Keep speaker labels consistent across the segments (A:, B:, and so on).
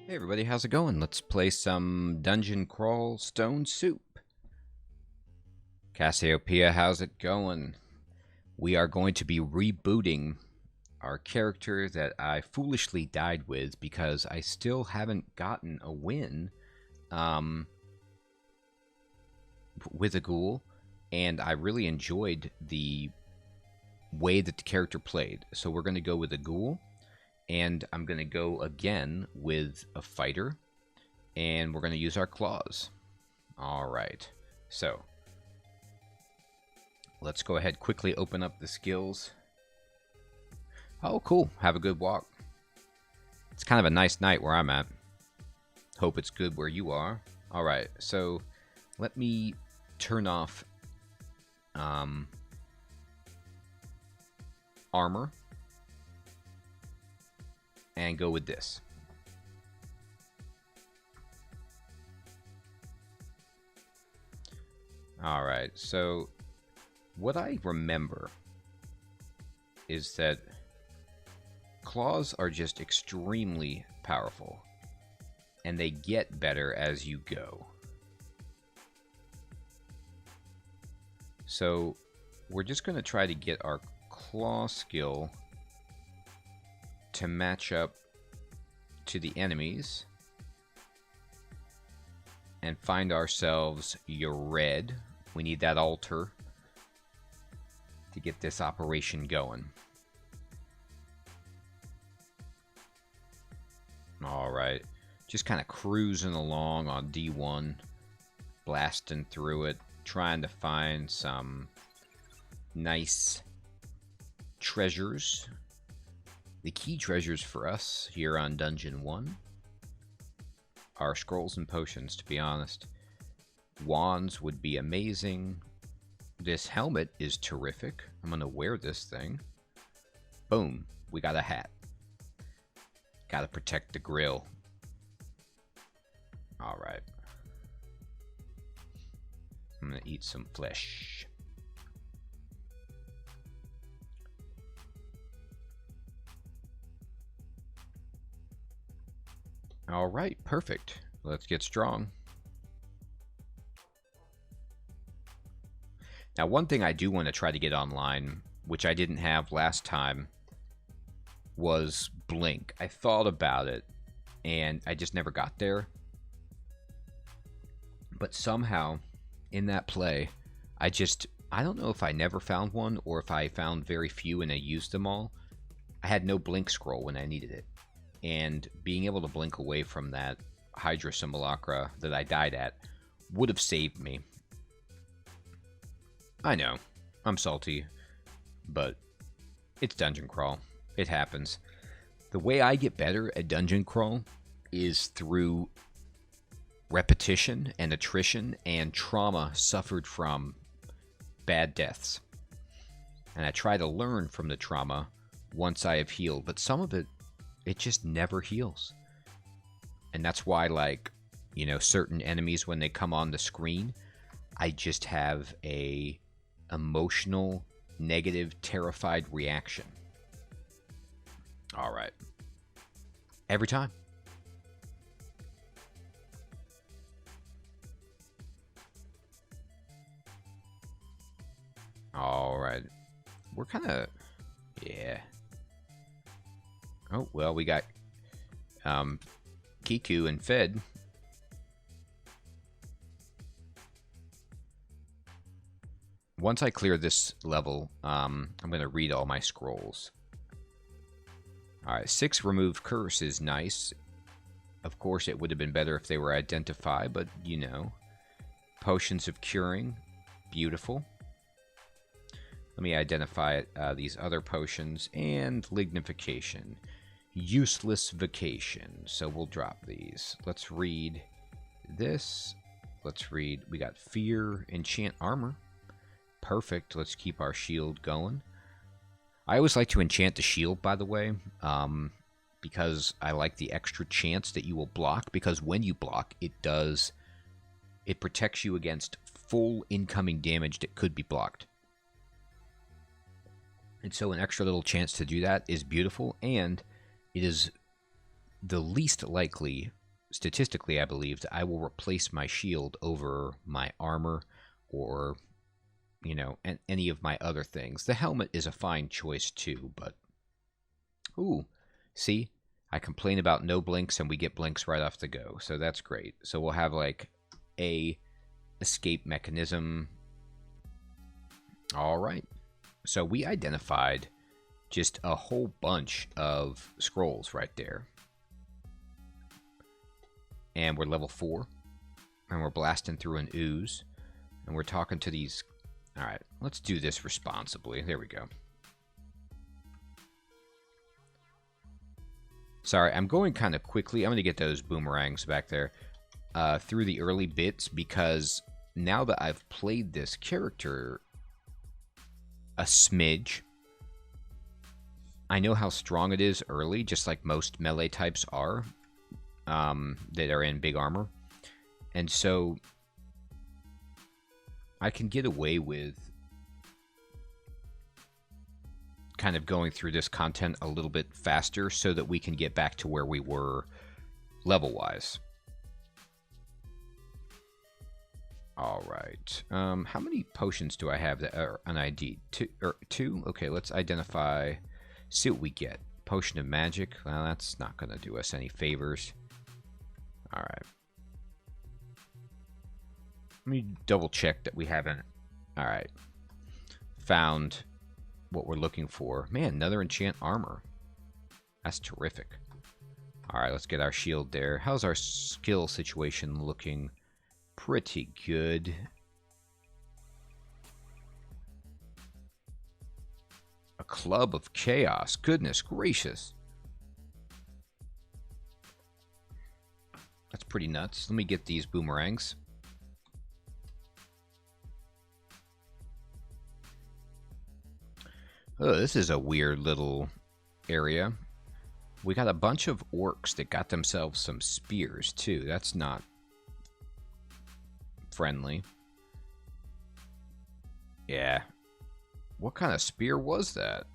A: Hey everybody, how's it going? Let's play some Dungeon Crawl Stone Soup. Cassiopeia, how's it going? We are going to be rebooting our character that I foolishly died with because I still haven't gotten a win with a ghoul, and I really enjoyed the way that the character played. So we're going to go with a ghoul. And I'm going to go again with a fighter, and we're going to use our claws. All right, so let's go ahead, quickly open up the skills. Oh, cool. Have a good walk. It's kind of a nice night where I'm at. Hope it's good where you are. All right, so let me turn off armor and go with this. All right, so what I remember is that claws are just extremely powerful, and they get better as you go. So we're just going to try to get our claw skill to match up to the enemies and find ourselves Yred. We need that altar to get this operation going. Alright, just kind of cruising along on D1, blasting through it, trying to find some nice treasures. The key treasures for us here on Dungeon 1 are scrolls and potions, to be honest. Wands would be amazing. This helmet is terrific. I'm going to wear this thing. Boom. We got a hat. Got to protect the grill. Alright. I'm going to eat some flesh. All right, perfect. Let's get strong. Now, one thing I do want to try to get online, which I didn't have last time, was Blink. I thought about it, and I just never got there. But somehow, in that play, I don't know if I never found one, or if I found very few and I used them all. I had no Blink scroll when I needed it. And being able to blink away from that Hydra Simulacra that I died at would have saved me. I know, I'm salty, but it's Dungeon Crawl. It happens. The way I get better at Dungeon Crawl is through repetition and attrition and trauma suffered from bad deaths. And I try to learn from the trauma once I have healed, but some of it just never heals. And that's why, like, you know, certain enemies, when they come on the screen, I just have a emotional, negative, terrified reaction. All right. Every time. All right. We're kind of, yeah. Oh, well, we got Kiku and Fed. Once I clear this level, I'm going to read all my scrolls. Alright, 6 removed curse is nice. Of course, it would have been better if they were identified, but, you know. Potions of curing, beautiful. Let me identify these other potions. And lignification. Useless vacation. So we'll drop these. Let's read this. Let's read. We got fear, enchant armor. Perfect. Let's keep our shield going. I always like to enchant the shield, by the way, because I like the extra chance that you will block. Because when you block, it protects you against full incoming damage that could be blocked. And so an extra little chance to do that is beautiful, and it is the least likely statistically, I believe that I will replace my shield over my armor or, you know, any of my other things. The helmet is a fine choice too, but... Ooh, see? I complain about no blinks and we get blinks right off the go, so that's great. So we'll have like a escape mechanism. All right. So we identified just a whole bunch of scrolls right there. And we're level 4. And we're blasting through an ooze. And we're talking to these... Alright, let's do this responsibly. There we go. Sorry, I'm going kind of quickly. I'm going to get those boomerangs back there through the early bits, because now that I've played this character a smidge, I know how strong it is early, just like most melee types are that are in big armor. And so I can get away with kind of going through this content a little bit faster so that we can get back to where we were level-wise. All right. How many potions do I have that are an ID? Two? Okay, let's identify... See what we get. Potion of Magic. Well, that's not going to do us any favors. All right. Let me double check that we haven't... All right. Found what we're looking for. Man, another enchant armor. That's terrific. All right, let's get our shield there. How's our skill situation looking? Pretty good. A Club of Chaos. Goodness gracious. That's pretty nuts. Let me get these boomerangs. Oh, this is a weird little area. We got a bunch of orcs that got themselves some spears, too. That's not friendly. Yeah. What kind of spear was that?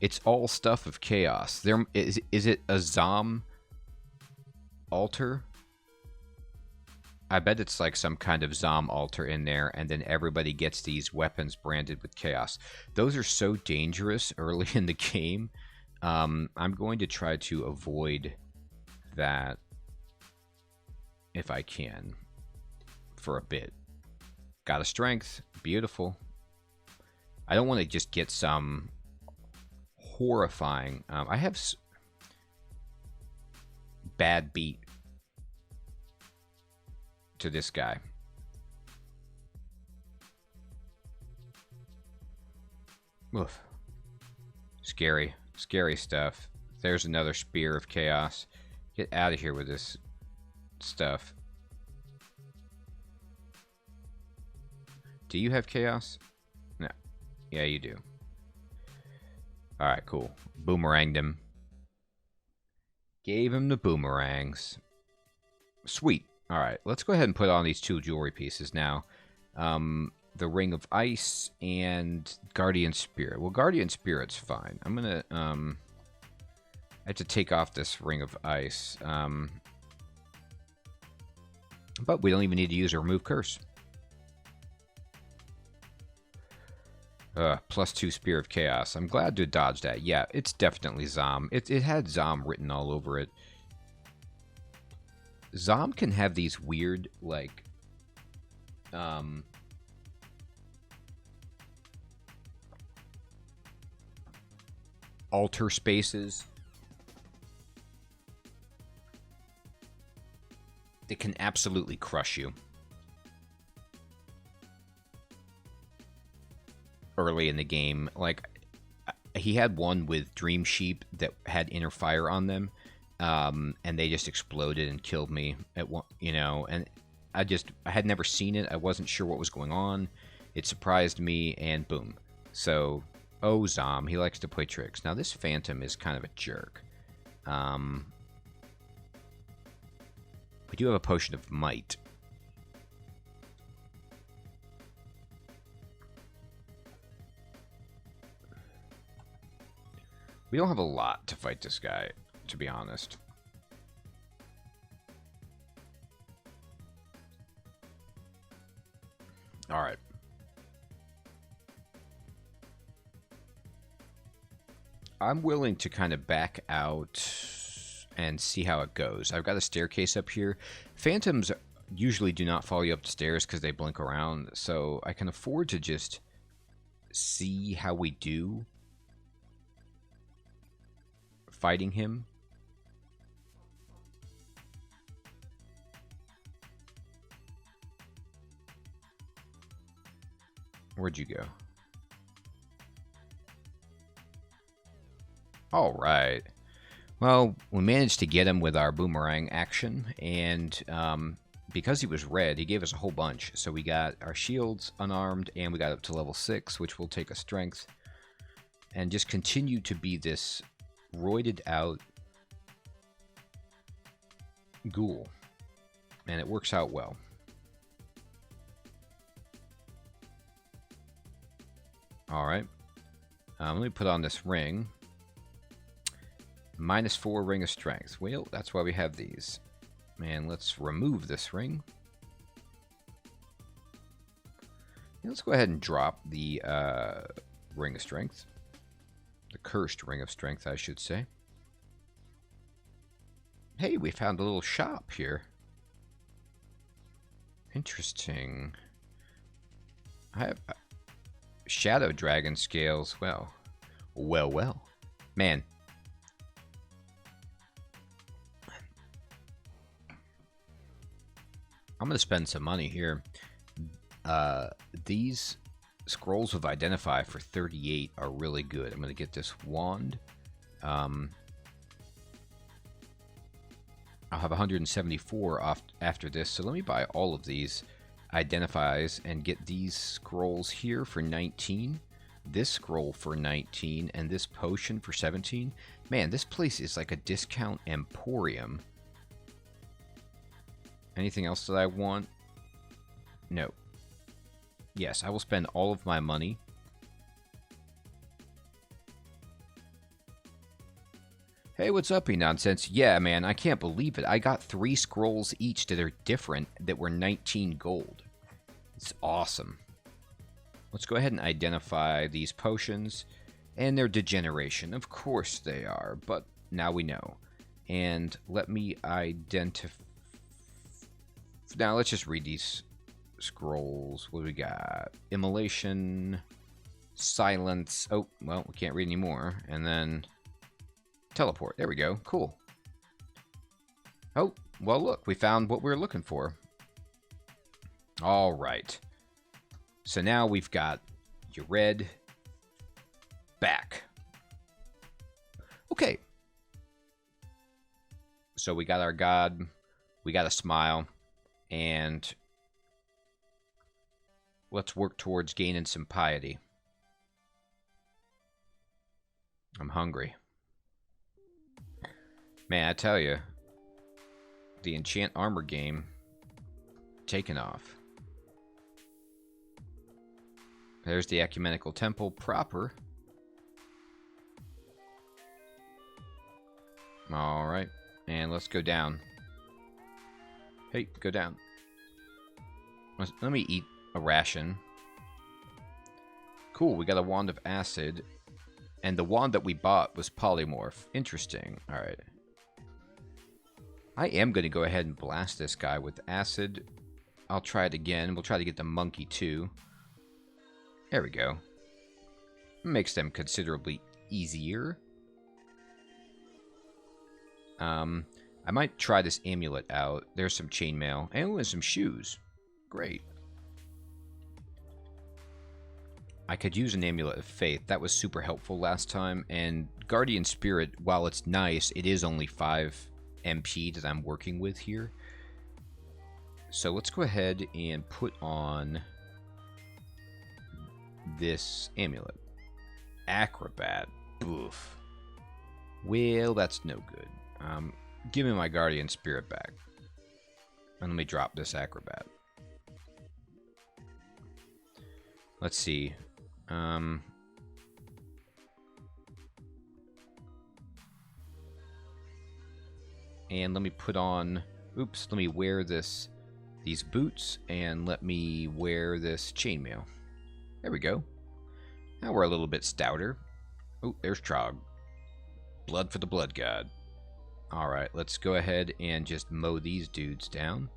A: It's all stuff of chaos. There is it a Zom altar? I bet it's like some kind of Zom altar in there, and then everybody gets these weapons branded with chaos. Those are so dangerous early in the game. I'm going to try to avoid that if I can for a bit. Got a strength. Beautiful. I don't want to just get some horrifying... I have bad beat to this guy. Oof. Scary. Scary stuff. There's another spear of chaos. Get out of here with this stuff. Do you have chaos? No. Yeah, you do. Alright, cool. Boomeranged him. Gave him the boomerangs. Sweet. Alright, let's go ahead and put on these 2 jewelry pieces now. The Ring of Ice and Guardian Spirit. Well, Guardian Spirit's fine. I'm gonna, I have to take off this Ring of Ice. But we don't even need to use a Remove Curse. +2 Spear of Chaos. I'm glad to dodge that. Yeah, it's definitely Zom. It had Zom written all over it. Zom can have these weird, like, altar spaces that can absolutely crush you early in the game. Like, he had one with Dream Sheep that had Inner Fire on them, and they just exploded and killed me at one, you know, and I had never seen it. I wasn't sure what was going on. It surprised me, and boom. So, oh, Zom, he likes to play tricks. Now, this Phantom is kind of a jerk. We do have a Potion of Might. We don't have a lot to fight this guy, to be honest. All right. I'm willing to kind of back out and see how it goes. I've got a staircase up here. Phantoms usually do not follow you up the stairs because they blink around, so I can afford to just see how we do fighting him. Where'd you go? All right. Well, we managed to get him with our boomerang action, and because he was red, he gave us a whole bunch. So we got our shields unarmed, and we got up to level 6, which will take a strength, and just continue to be this roided out ghoul. And it works out well. All right. Let me put on this ring. -4 ring of strength. Well, that's why we have these. And let's remove this ring. And let's go ahead and drop the ring of strength. The cursed ring of strength, I should say. Hey, we found a little shop here. Interesting. I have shadow dragon scales. Well. Man. I'm going to spend some money here. These scrolls of Identify for 38 are really good. I'm going to get this wand. I'll have 174 off after this, so let me buy all of these Identifies and get these scrolls here for 19. This scroll for 19, and this potion for 17. Man, this place is like a discount emporium. Anything else that I want? No. Yes, I will spend all of my money. Hey, what's up, enonsense? Yeah, man, I can't believe it. I got 3 scrolls each that are different that were 19 gold. It's awesome. Let's go ahead and identify these potions and their degeneration. Of course they are, but now we know. And let me identify... Now, let's just read these scrolls. What do we got? Immolation, silence. Oh, well, we can't read anymore. And then teleport. There we go. Cool. Oh, well, look. We found what we were looking for. All right. So now we've got Yred back. Okay. So we got our god. We got a smile. And let's work towards gaining some piety. I'm hungry. Man, I tell you, the enchant armor game taken off. There's the ecumenical temple proper. All right, and let's go down. Hey, go down. Let me eat a ration. Cool, we got a wand of acid. And the wand that we bought was polymorph. Interesting. Alright. I am going to go ahead and blast this guy with acid. I'll try it again. We'll try to get the monkey too. There we go. Makes them considerably easier. I might try this amulet out. There's some chainmail. And some shoes. Great. I could use an amulet of faith. That was super helpful last time. And Guardian Spirit, while it's nice, it is only 5 MP that I'm working with here. So let's go ahead and put on this amulet. Acrobat. Boof. Well, that's no good. Give me my Guardian Spirit back. And let me drop this Acrobat. Let's see. And let me put on... Oops, let me wear this these boots and let me wear this chainmail. There we go. Now we're a little bit stouter. Oh, there's Trog. Blood for the blood god. Alright, let's go ahead and just mow these dudes down.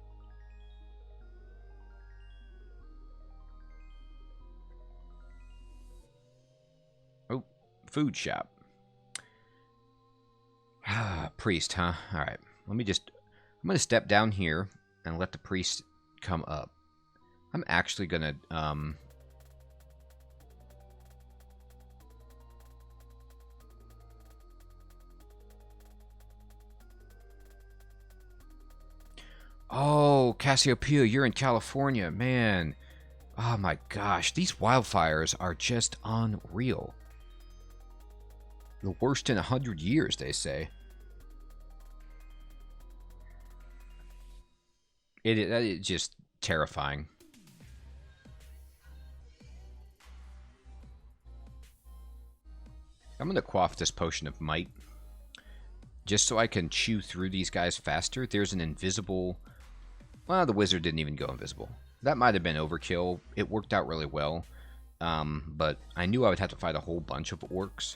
A: Oh, food shop. Ah, priest, huh? Alright, I'm going to step down here and let the priest come up. I'm actually going to, Oh, Cassiopeia, you're in California, man. Oh my gosh, these wildfires are just unreal. The worst in 100 years, they say. It's just terrifying. I'm going to quaff this potion of might. Just so I can chew through these guys faster. There's an invisible... Well, the wizard didn't even go invisible. That might have been overkill. It worked out really well. But I knew I would have to fight a whole bunch of orcs.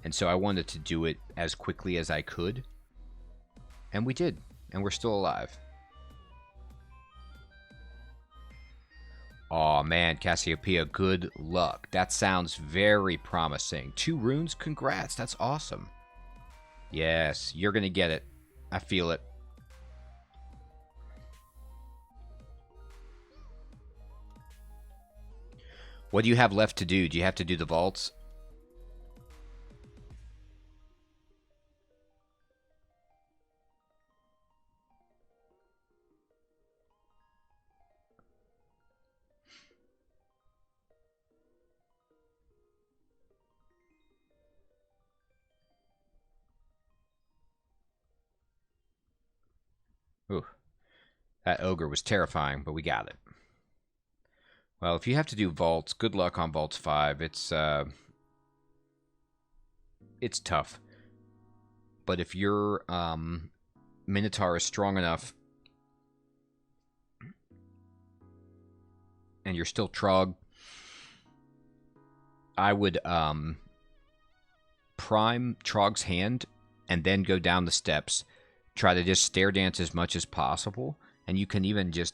A: And so I wanted to do it as quickly as I could. And we did. And we're still alive. Aw, man, Cassiopeia, good luck. That sounds very promising. 2 runes? Congrats, that's awesome. Yes, you're gonna get it. I feel it. What do you have left to do? Do you have to do the vaults? Ooh, that ogre was terrifying, but we got it. Well, if you have to do vaults, good luck on vaults 5. It's tough. But if your Minotaur is strong enough and you're still Trog, I would prime Trog's hand and then go down the steps. Try to just stare dance as much as possible, and you can even just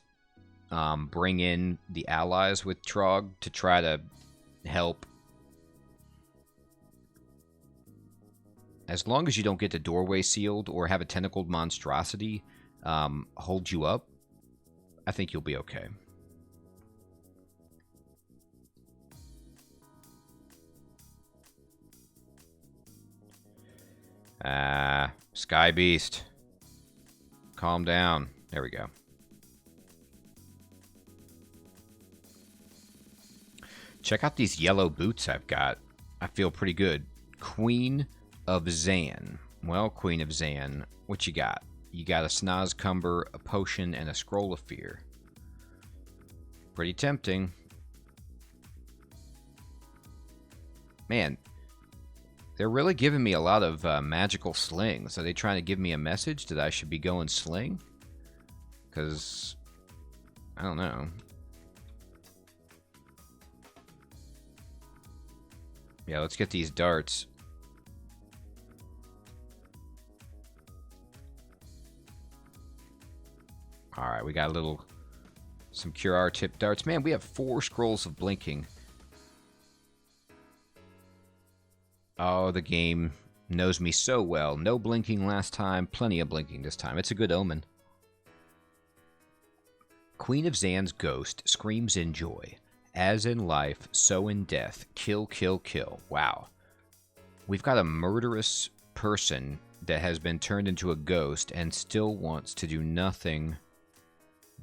A: bring in the allies with Trog to try to help. As long as you don't get the doorway sealed or have a tentacled monstrosity hold you up, I think you'll be okay. Sky Beast. Calm down. There we go. Check out these yellow boots I've got. I feel pretty good. Queen of Zan. Well, Queen of Zan, what you got? You got a Snaz Cumber, a potion, and a Scroll of Fear. Pretty tempting. Man, they're really giving me a lot of magical slings. Are they trying to give me a message that I should be going sling? Because, I don't know. Yeah, let's get these darts. Alright, we got some Cure R tip darts. Man, we have 4 scrolls of blinking. Oh, the game knows me so well. No blinking last time, plenty of blinking this time. It's a good omen. Queen of Zan's ghost screams in joy. As in life, so in death. Kill, kill, kill. Wow. We've got a murderous person that has been turned into a ghost and still wants to do nothing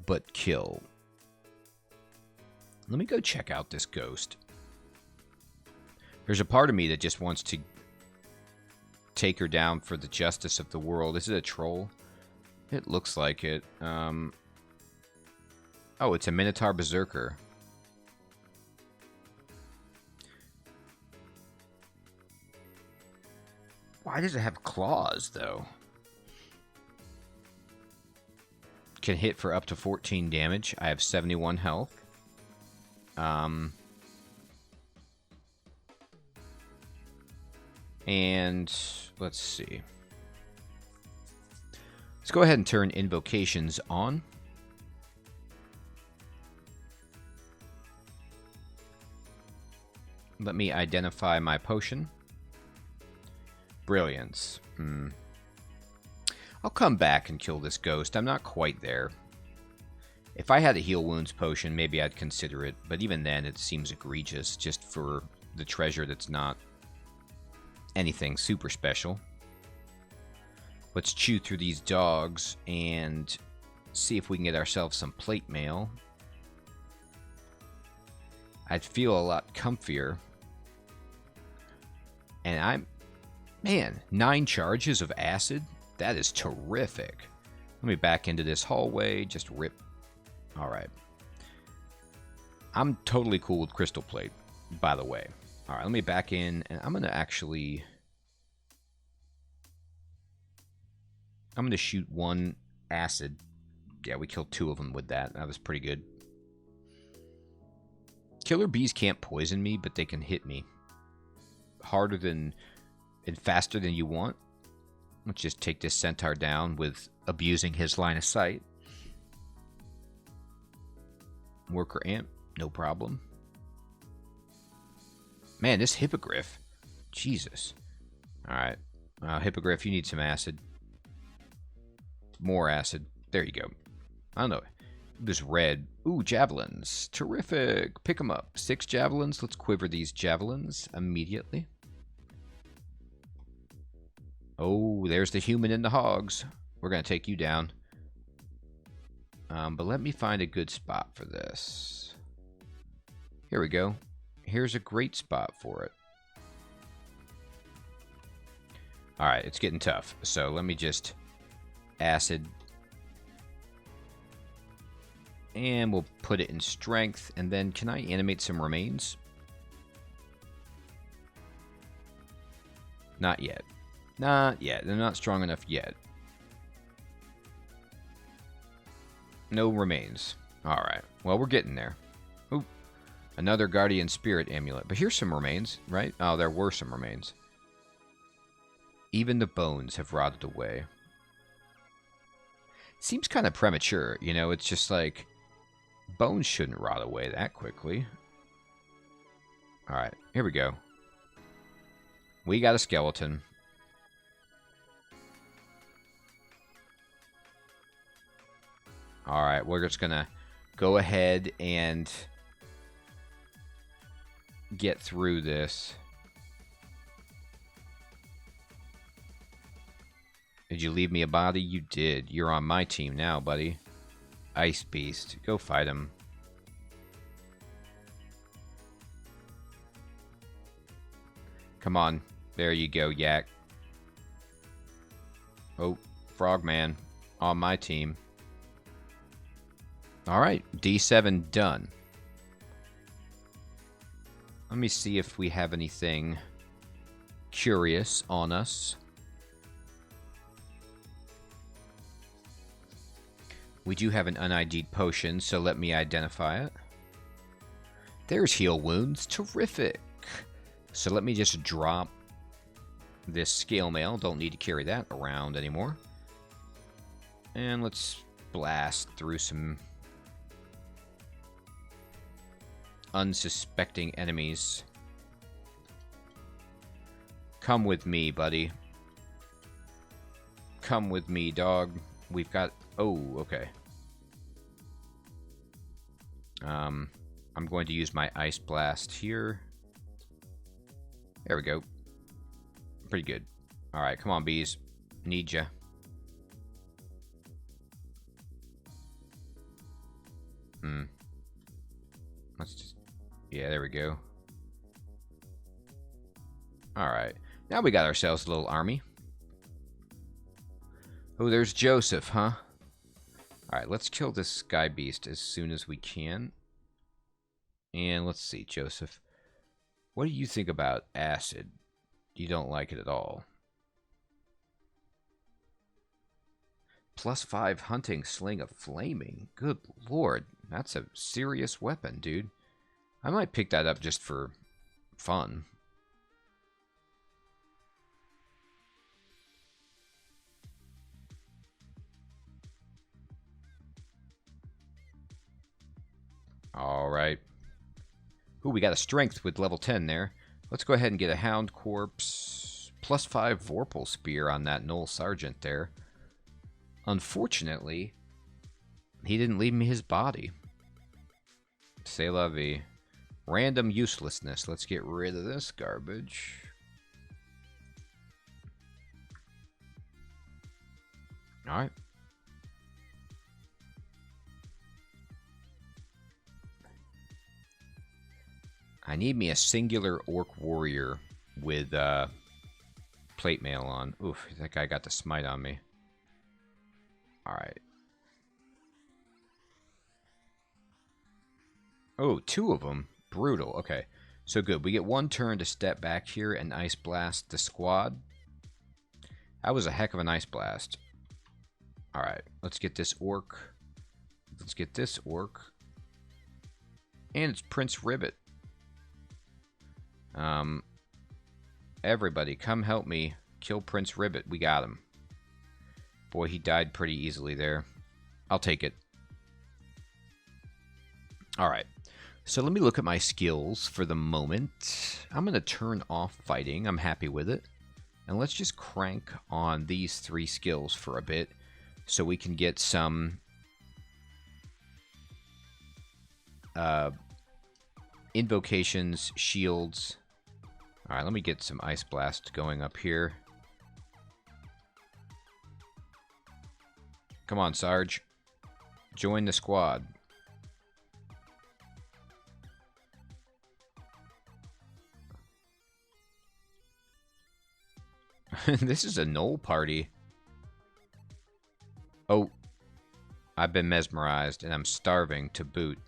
A: but kill. Let me go check out this ghost. There's a part of me that just wants to take her down for the justice of the world. Is it a troll? It looks like it. Oh, it's a Minotaur Berserker. Why does it have claws, though? can hit for up to 14 damage. I have 71 health. And let's see. Let's go ahead and turn invocations on. Let me identify my potion. Brilliance. I'll come back and kill this ghost. I'm not quite there. If I had a heal wounds potion, maybe I'd consider it. But even then, it seems egregious just for the treasure that's not anything super special. Let's chew through these dogs and see if we can get ourselves some plate mail. I'd feel a lot comfier. And man, 9 charges of acid? That is terrific. Let me back into this hallway, just rip. Alright. I'm totally cool with crystal plate, by the way. Alright, let me back in, and I'm going to actually... I'm going to shoot 1 acid. Yeah, we killed 2 of them with that. That was pretty good. Killer bees can't poison me, but they can hit me harder than and faster than you want. Let's just take this centaur down with abusing his line of sight. Worker ant, no problem. Man, this hippogriff. Jesus. Alright. Hippogriff, you need some acid. More acid. There you go. I don't know. This red. Ooh, javelins. Terrific. Pick them up. 6 javelins. Let's quiver these javelins immediately. Oh, there's the human and the hogs. We're going to take you down. But let me find a good spot for this. Here we go. Here's a great spot for it. Alright, it's getting tough. So let me just acid. And we'll put it in strength. And then can I animate some remains? Not yet. Not yet. They're not strong enough yet. No remains. Alright. Well, we're getting there. Oop. Another Guardian Spirit Amulet. But here's some remains, right? Oh, there were some remains. Even the bones have rotted away. Seems kind of premature, you know? It's just like... bones shouldn't rot away that quickly. Alright, here we go. We got a skeleton. Alright, we're just gonna go ahead and get through this. Did you leave me a body? You did. You're on my team now, buddy. Ice Beast. Go fight him. Come on. There you go, Yak. Oh, Frogman. On my team. Alright, D7 done. Let me see if we have anything curious on us. We do have an un-ID'd potion, so let me identify it. There's heal wounds. Terrific. So let me just drop this scale mail. Don't need to carry that around anymore. And let's blast through some unsuspecting enemies. Come with me, buddy. Come with me, dog. We've got... oh, okay. I'm going to use my Ice Blast here. There we go. Pretty good. Alright, come on, bees. Need ya. Let's just... yeah, there we go. Alright. Now we got ourselves a little army. Oh, there's Joseph, huh? Alright, let's kill this Sky Beast as soon as we can. And let's see, Joseph. What do you think about acid? You don't like it at all. +5 hunting, sling of flaming. Good lord, that's a serious weapon, dude. I might pick that up just for fun. Alright. Ooh, we got a strength with level 10 there. Let's go ahead and get a Hound Corpse. +5 Vorpal Spear on that Gnoll Sergeant there. Unfortunately, he didn't leave me his body. C'est la vie. Random uselessness. Let's get rid of this garbage. Alright. I need me a singular orc warrior with plate mail on. Oof, that guy got the smite on me. Alright. Oh, 2 of them. Brutal. Okay. So good. We get 1 turn to step back here and Ice Blast the squad. That was a heck of an Ice Blast. Alright. Let's get this orc. Let's get this orc. And it's Prince Ribbit. Everybody, come help me kill Prince Ribbit. We got him. Boy, he died pretty easily there. I'll take it. Alright. So let me look at my skills for the moment. I'm going to turn off fighting. I'm happy with it. And let's just crank on these 3 skills for a bit so we can get some invocations, shields. Alright, let me get some Ice Blast going up here. Come on, Sarge. Join the squad. This is a Gnoll party. Oh. I've been mesmerized, and I'm starving to boot.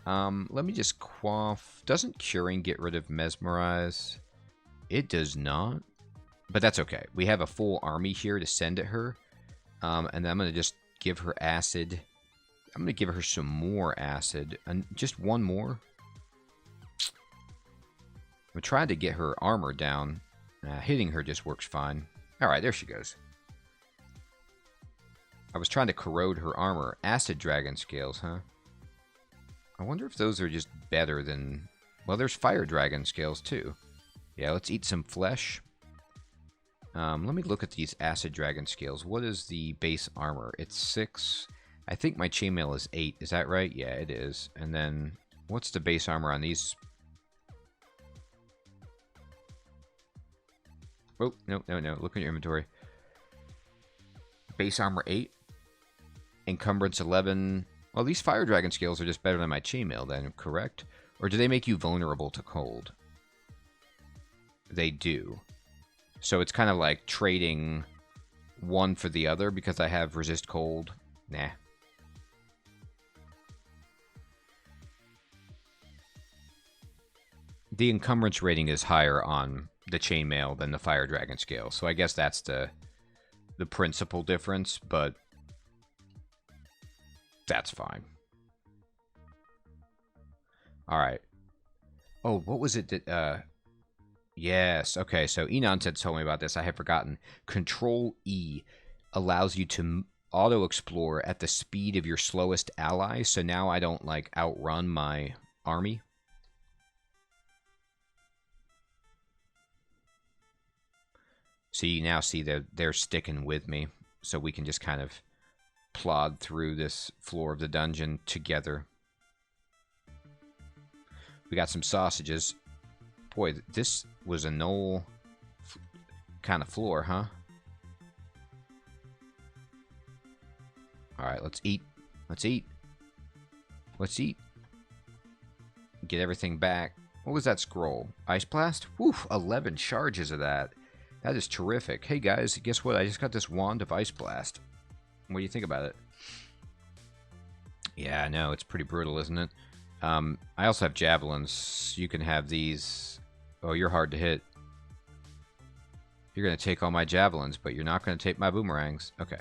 A: Let me just quaff. Doesn't curing get rid of mesmerize? It does not. But that's okay. We have a full army here to send at her. And I'm going to just give her acid. I'm going to give her some more acid. And just 1 more. I'm trying to get her armor down. Hitting her just works fine. Alright, there she goes. I was trying to corrode her armor. Acid dragon scales, huh? I wonder if those are just better than... Well, there's fire dragon scales, too. Yeah, let's eat some flesh. Let me look at these acid dragon scales. What is the base armor? It's 6. I think my chainmail is 8. Is that right? Yeah, it is. And then, what's the base armor on these? Oh, no. Look at your inventory. Base armor 8. Encumbrance 11. Well, these fire dragon scales are just better than my chainmail then, correct? Or do they make you vulnerable to cold? They do. So it's kind of like trading one for the other because I have resist cold. Nah. The encumbrance rating is higher on the chainmail than the fire dragon scale. So I guess that's the principal difference, but that's fine. Alright. Oh, what was it that... Yes, okay, so enonsense told me about this. I had forgotten. Control E allows you to auto-explore at the speed of your slowest ally, so now I don't, like, outrun my army. So you now see that they're sticking with me, so we can just kind of plod through this floor of the dungeon together. We got some sausages. Boy, this was a Gnoll kind of floor, huh? Alright, let's eat. Let's eat. Let's eat. Get everything back. What was that scroll? Ice Blast? Woof, 11 charges of that. That is terrific. Hey guys, guess what? I just got this wand of Ice Blast. What do you think about it? Yeah, I know. It's pretty brutal, isn't it? I also have javelins. You can have these. Oh, you're hard to hit. You're going to take all my javelins, but you're not going to take my boomerangs. Okay.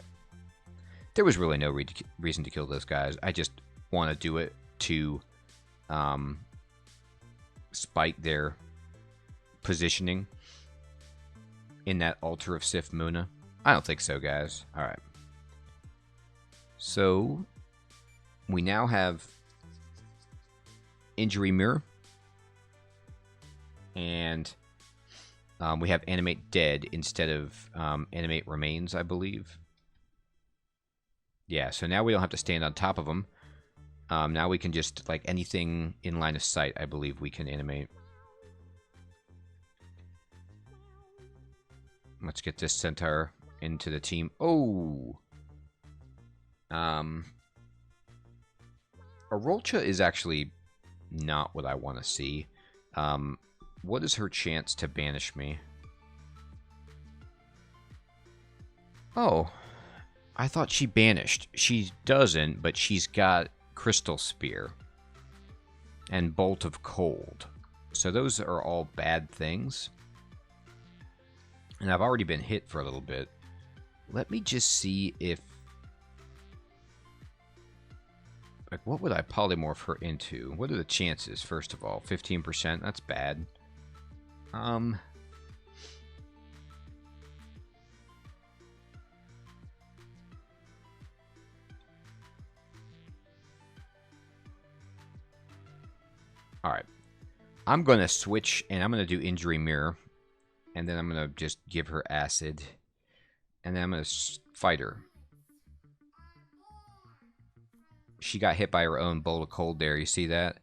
A: There was really no reason to kill those guys. I just want to do it to spite their positioning in that altar of Sif Muna. I don't think so, guys. Alright. So, we now have Injury Mirror. And we have Animate Dead instead of Animate Remains, I believe. Yeah, so now we don't have to stand on top of them. Now we can just, like, anything in line of sight, I believe we can animate. Let's get this centaur into the team. Oh! Arolcha is actually not what I want to see. What is her chance to banish me? Oh, I thought she banished. She doesn't, but she's got Crystal Spear and Bolt of Cold. So those are all bad things. And I've already been hit for a little bit. Let me just see if... Like, what would I polymorph her into? What are the chances, first of all? 15%? That's bad. Alright. I'm going to switch, and I'm going to do Injury Mirror. And then I'm going to just give her Acid. And then I'm going to fight her. She got hit by her own Bolt of Cold there. You see that?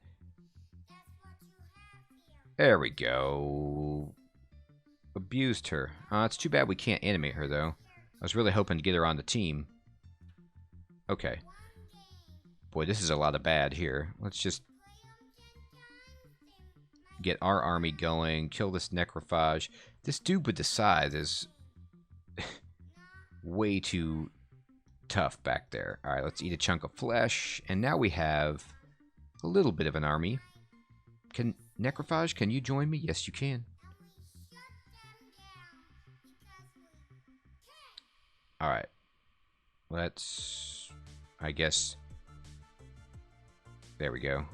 A: There we go. Abused her. It's too bad we can't animate her, though. I was really hoping to get her on the team. Okay. Boy, this is a lot of bad here. Let's just get our army going. Kill this necrophage. This dude with the scythe is way too tough back there. Alright, let's eat a chunk of flesh. And now we have a little bit of an army. Necrophage, can you join me? Yes, you can. Alright. Let's... I guess... There we go.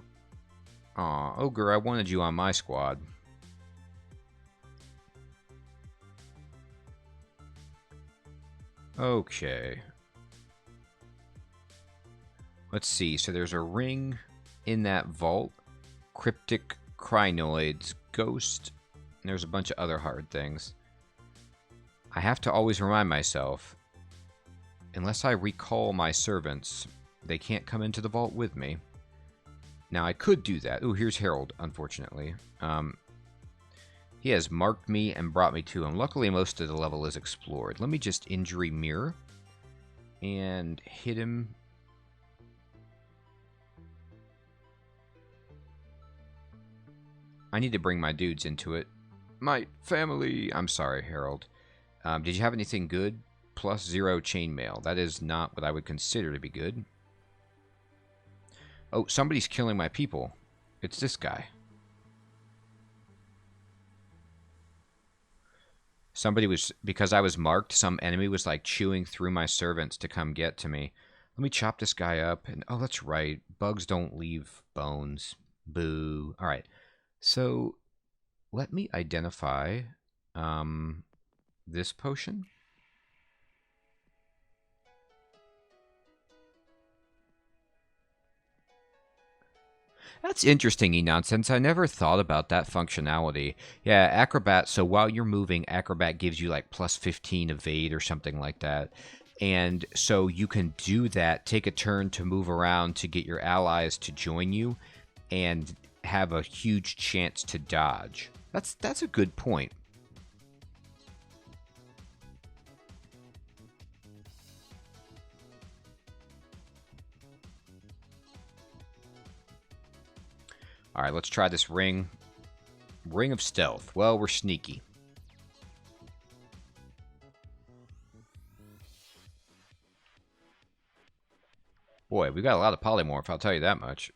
A: Aw, Ogre, I wanted you on my squad. Okay. Let's see. So there's a ring in that vault. Cryptic Crinoids, Ghost, and there's a bunch of other hard things. I have to always remind myself, unless I recall my servants, they can't come into the vault with me. Now, I could do that. Ooh, here's Harold, unfortunately. He has marked me and brought me to him. Luckily, most of the level is explored. Let me just Injury Mirror and hit him. I need to bring my dudes into it. My family. I'm sorry, Harold. Did you have anything good? +0 chainmail. That is not what I would consider to be good. Oh, somebody's killing my people. It's this guy. Somebody was... Because I was marked, some enemy was like chewing through my servants to come get to me. Let me chop this guy up. And oh, that's right. Bugs don't leave bones. Boo. Alright. So, let me identify this potion. That's interesting, enonsense. I never thought about that functionality. Yeah, Acrobat, so while you're moving, Acrobat gives you like +15 evade or something like that. And so you can do that, take a turn to move around to get your allies to join you, and have a huge chance to dodge. That's a good point. Alright, let's try this ring. Ring of Stealth. Well, we're sneaky. Boy, we got a lot of polymorph, I'll tell you that much.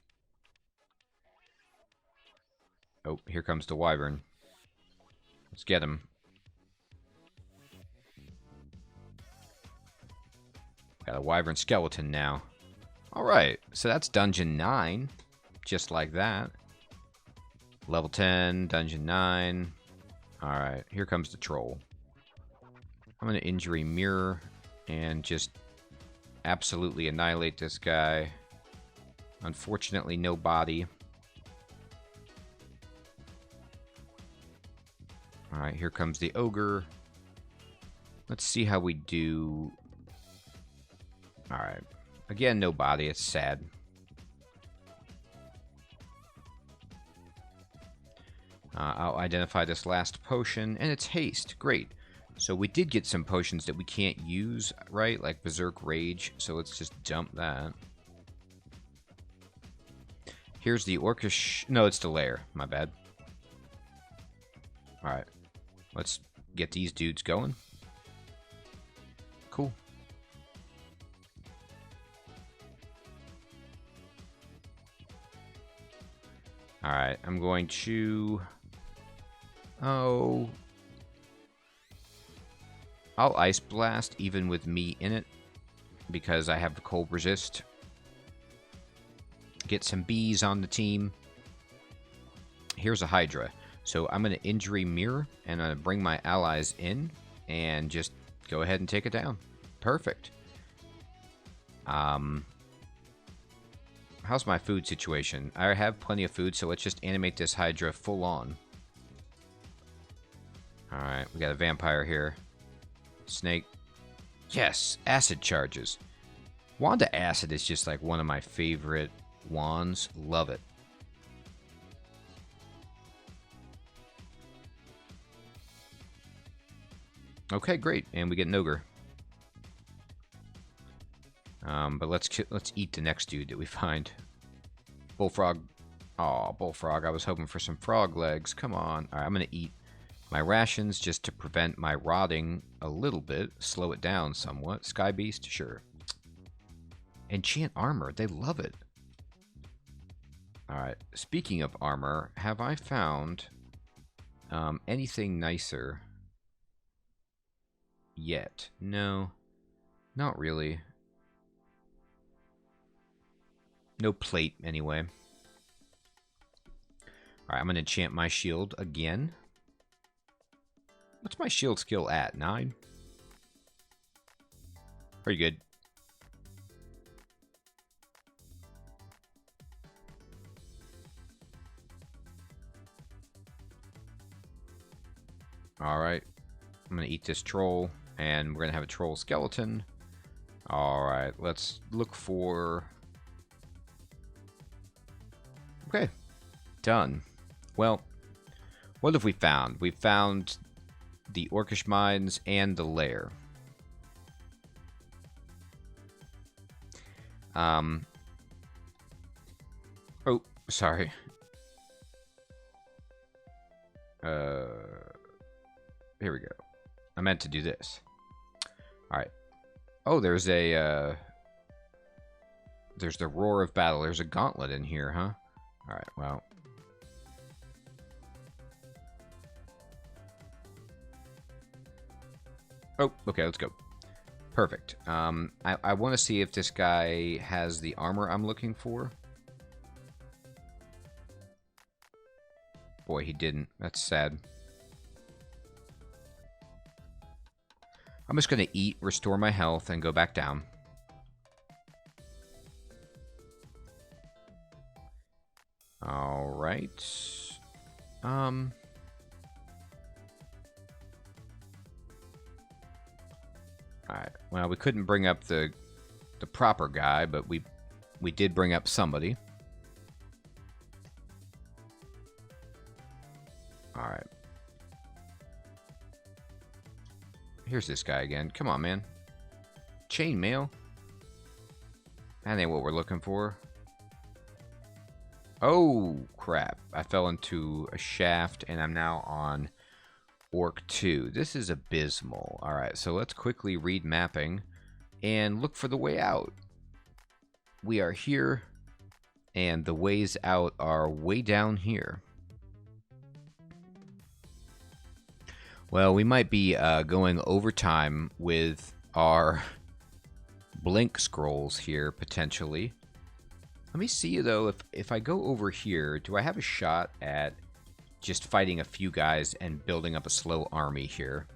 A: Oh, here comes the wyvern. Let's get him. Got a wyvern skeleton now. Alright, so that's dungeon 9. Just like that. Level 10, dungeon 9. Alright, here comes the troll. I'm going to injury mirror and just absolutely annihilate this guy. Unfortunately, no body. Alright, here comes the ogre. Let's see how we do. Alright. Again, no body. It's sad. I'll identify this last potion, and it's haste. Great. So we did get some potions that we can't use, right? Like Berserk Rage. So let's just dump that. Here's the Orcish. No, it's the Lair. My bad. Alright. Let's get these dudes going. Cool. Alright, I'm going to... Oh... I'll Ice Blast even with me in it, because I have the cold resist. Get some bees on the team. Here's a Hydra. So I'm going to injury mirror, and I'm going to bring my allies in, and just go ahead and take it down. Perfect. How's my food situation? I have plenty of food, so let's just animate this Hydra full on. Alright, we got a vampire here. Snake. Yes, acid charges. Wand of Acid is just like one of my favorite wands. Love it. Okay, great. And we get an ogre. But let's eat the next dude that we find. Bullfrog. Aw, bullfrog. I was hoping for some frog legs. Come on. Alright, I'm going to eat my rations just to prevent my rotting a little bit. Slow it down somewhat. Sky Beast? Sure. Enchant armor. They love it. Alright. Speaking of armor, have I found anything nicer yet? No. Not really. No plate, anyway. Alright, I'm going to enchant my shield again. What's my shield skill at? 9? Pretty good. Alright. I'm going to eat this troll, and we're going to have a troll skeleton. Alright, let's look for... Okay. Done. Well, what have we found? We found the Orcish mines and the Lair. Oh, sorry. Here we go. I meant to do this. Alright. Oh, there's a, there's the roar of battle. There's a gauntlet in here, huh? Alright, well. Oh, okay, let's go. Perfect. I want to see if this guy has the armor I'm looking for. Boy, he didn't. That's sad. I'm just going to eat, restore my health, and go back down. Alright. Alright. Well, we couldn't bring up the proper guy, but we did bring up somebody. Alright. Here's this guy again. Come on, man. Chainmail. That ain't what we're looking for. Oh, crap. I fell into a shaft, and I'm now on Orc 2. This is abysmal. Alright, so let's quickly read mapping and look for the way out. We are here, and the ways out are way down here. Well, we might be going over time with our blink scrolls here, potentially. Let me see, though, if I go over here, do I have a shot at just fighting a few guys and building up a slow army here?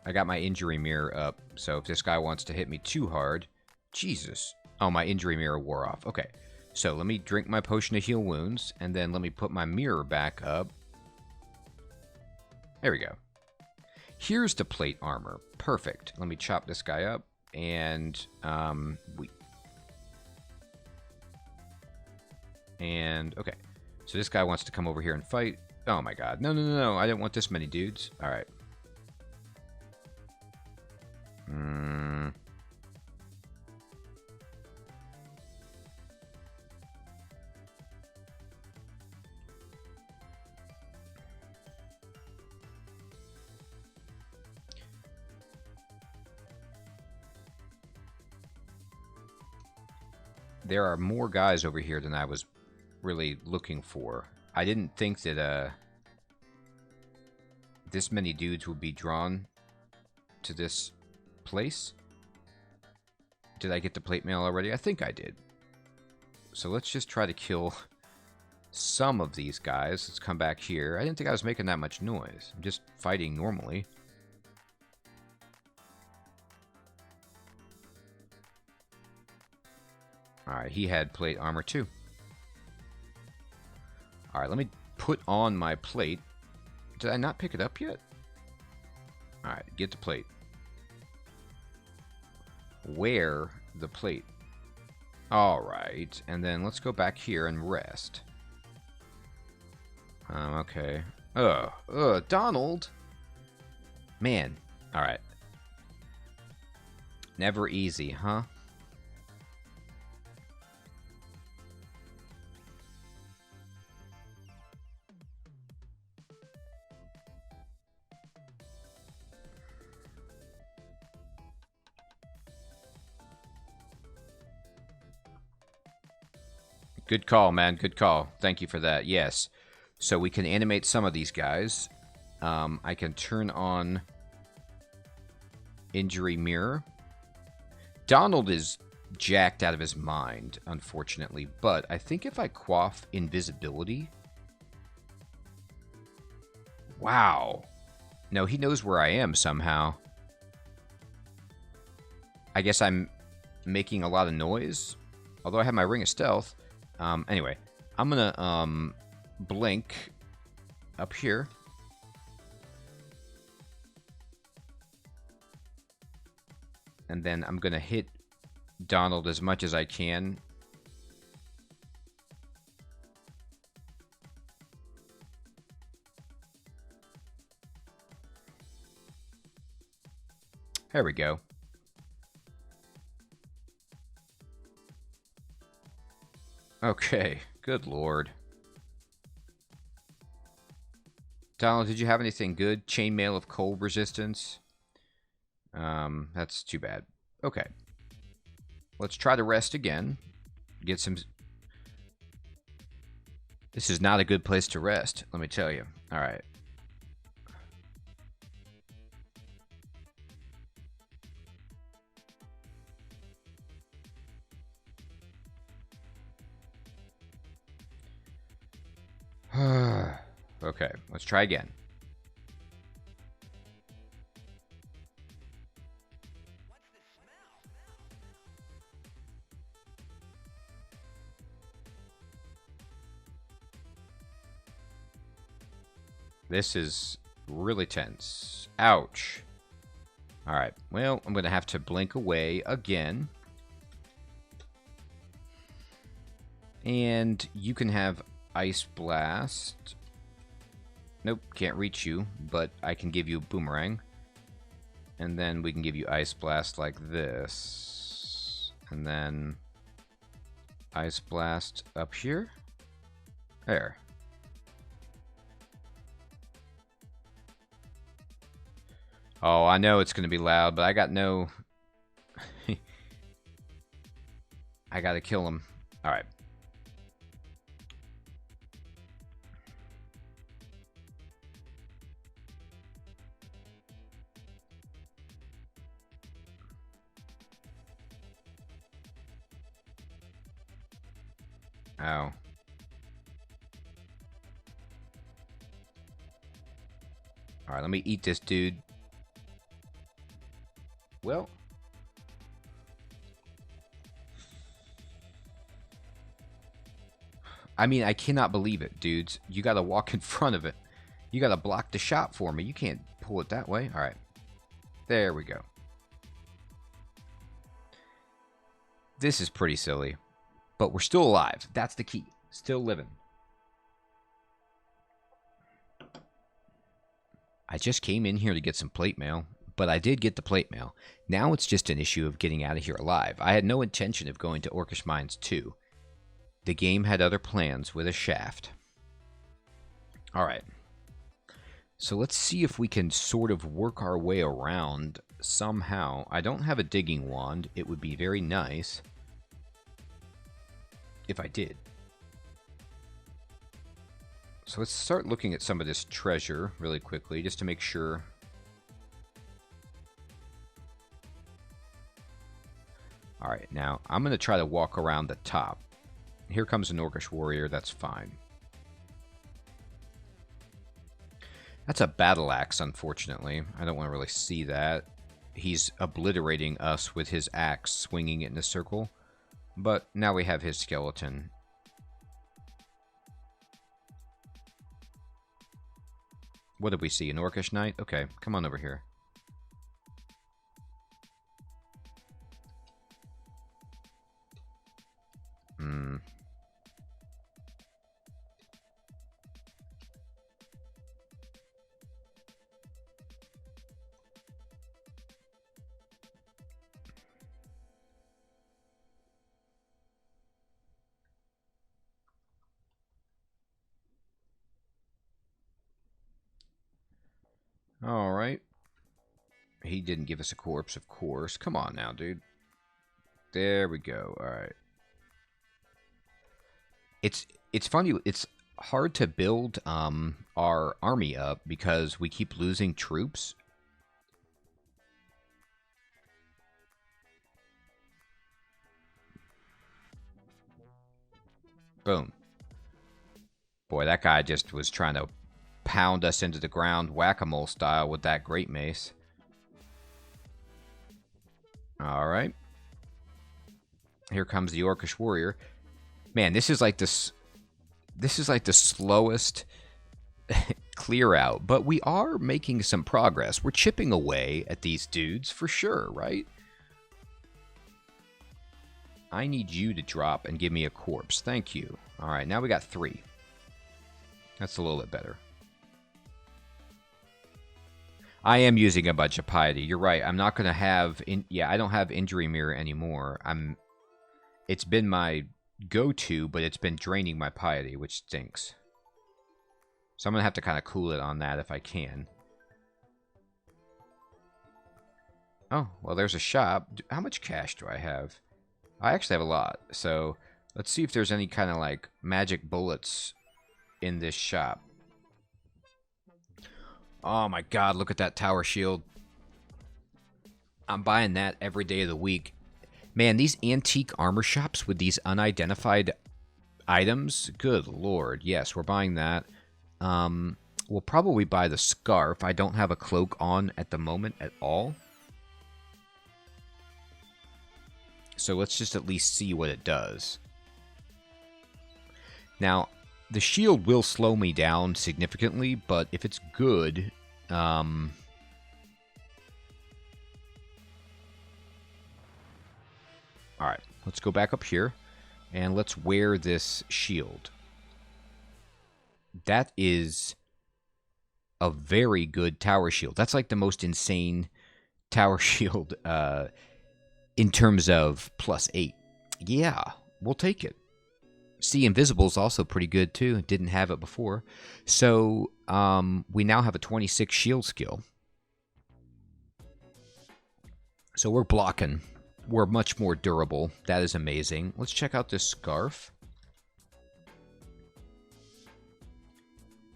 A: I got my injury mirror up, so if this guy wants to hit me too hard... Jesus. Oh, my injury mirror wore off. Okay, so let me drink my potion to heal wounds, and then let me put my mirror back up. There we go. Here's the plate armor. Perfect. Let me chop this guy up, and okay. So this guy wants to come over here and fight. Oh my god. No, no, no, no. I didn't want this many dudes. Alright. There are more guys over here than I was really looking for. I didn't think that this many dudes would be drawn to this place. Did I get the plate mail already? I think I did. So let's just try to kill some of these guys. Let's come back here. I didn't think I was making that much noise. I'm just fighting normally. Alright, he had plate armor too. Alright, let me put on my plate. Did I not pick it up yet? Alright, get the plate. Wear the plate. Alright, and then let's go back here and rest. Okay. Donald! Man. Alright. Never easy, huh? Good call, man. Good call. Thank you for that. Yes. So we can animate some of these guys. I can turn on injury mirror. Donald is jacked out of his mind, unfortunately. But I think if I quaff invisibility... Wow. No, he knows where I am somehow. I guess I'm making a lot of noise. Although I have my ring of stealth. Anyway, I'm gonna, blink up here. And then I'm gonna hit Donald as much as I can. There we go. Okay, good lord. Donald, did you have anything good? Chainmail of cold resistance? That's too bad. Okay. Let's try to rest again. Get some... This is not a good place to rest, let me tell you. Alright. Okay, let's try again. This is really tense. Ouch. Alright, well, I'm going to have to blink away again. And you can have Ice Blast. Nope, can't reach you, but I can give you a boomerang. And then we can give you Ice Blast like this. And then Ice Blast up here. There. Oh, I know it's going to be loud, but I got no... I got to kill him. Alright. Ow. Alright, let me eat this dude. Well. I mean, I cannot believe it, dudes. You gotta walk in front of it. You gotta block the shot for me. You can't pull it that way. Alright. There we go. This is pretty silly. But we're still alive. That's the key. Still living. I just came in here to get some plate mail. But I did get the plate mail. Now it's just an issue of getting out of here alive. I had no intention of going to Orcish Mines 2. The game had other plans with a shaft. Alright. So let's see if we can sort of work our way around somehow. I don't have a digging wand. It would be very nice if I did. So let's start looking at some of this treasure really quickly just to make sure. Alright, now I'm going to try to walk around the top. Here comes an Orcish warrior, that's fine. That's a battle axe, unfortunately. I don't want to really see that. He's obliterating us with his axe, swinging it in a circle. But now we have his skeleton. What did we see? An Orcish knight? Okay, come on over here. Alright. He didn't give us a corpse, of course. Come on now, dude. There we go. Alright. It's funny. It's hard to build our army up because we keep losing troops. Boom. Boy, that guy just was trying to pound us into the ground whack-a-mole style with that great mace. Alright. Here comes the Orcish warrior. Man, this is like this is like the slowest clear out, but we are making some progress. We're chipping away at these dudes for sure, right? I need you to drop and give me a corpse. Thank you. Alright, now we got 3. That's a little bit better. I am using a bunch of piety. You're right. I'm not going to have... I don't have injury mirror anymore. It's been my go-to, but it's been draining my piety, which stinks. So I'm going to have to kind of cool it on that if I can. Oh, well, there's a shop. How much cash do I have? I actually have a lot. So let's see if there's any kind of like magic bullets in this shop. Oh my god, look at that tower shield. I'm buying that every day of the week. Man, these antique armor shops with these unidentified items, good lord. Yes, we're buying that. We'll probably buy the scarf. I don't have a cloak on at the moment at all. So let's just at least see what it does. Now, the shield will slow me down significantly, but if it's good, alright, let's go back up here, and let's wear this shield. That is a very good tower shield. That's like the most insane tower shield in terms of +8. Yeah, we'll take it. See, Invisible's also pretty good, too. Didn't have it before. So, we now have a 26 shield skill. So we're blocking. We're much more durable. That is amazing. Let's check out this scarf.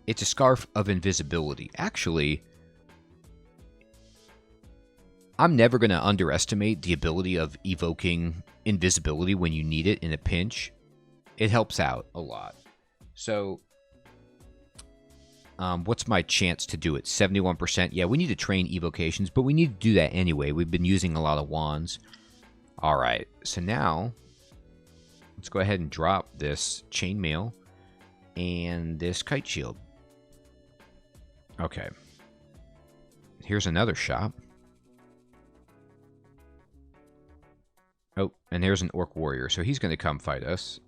A: It's a scarf of invisibility. Actually, I'm never going to underestimate the ability of evoking invisibility when you need it in a pinch. it helps out a lot. So, what's my chance to do it? 71%. Yeah, we need to train evocations, but we need to do that anyway. We've been using a lot of wands. All right, so now let's go ahead and drop this chainmail and this kite shield. Okay. Here's another shop. Oh, and there's an orc warrior, so he's going to come fight us.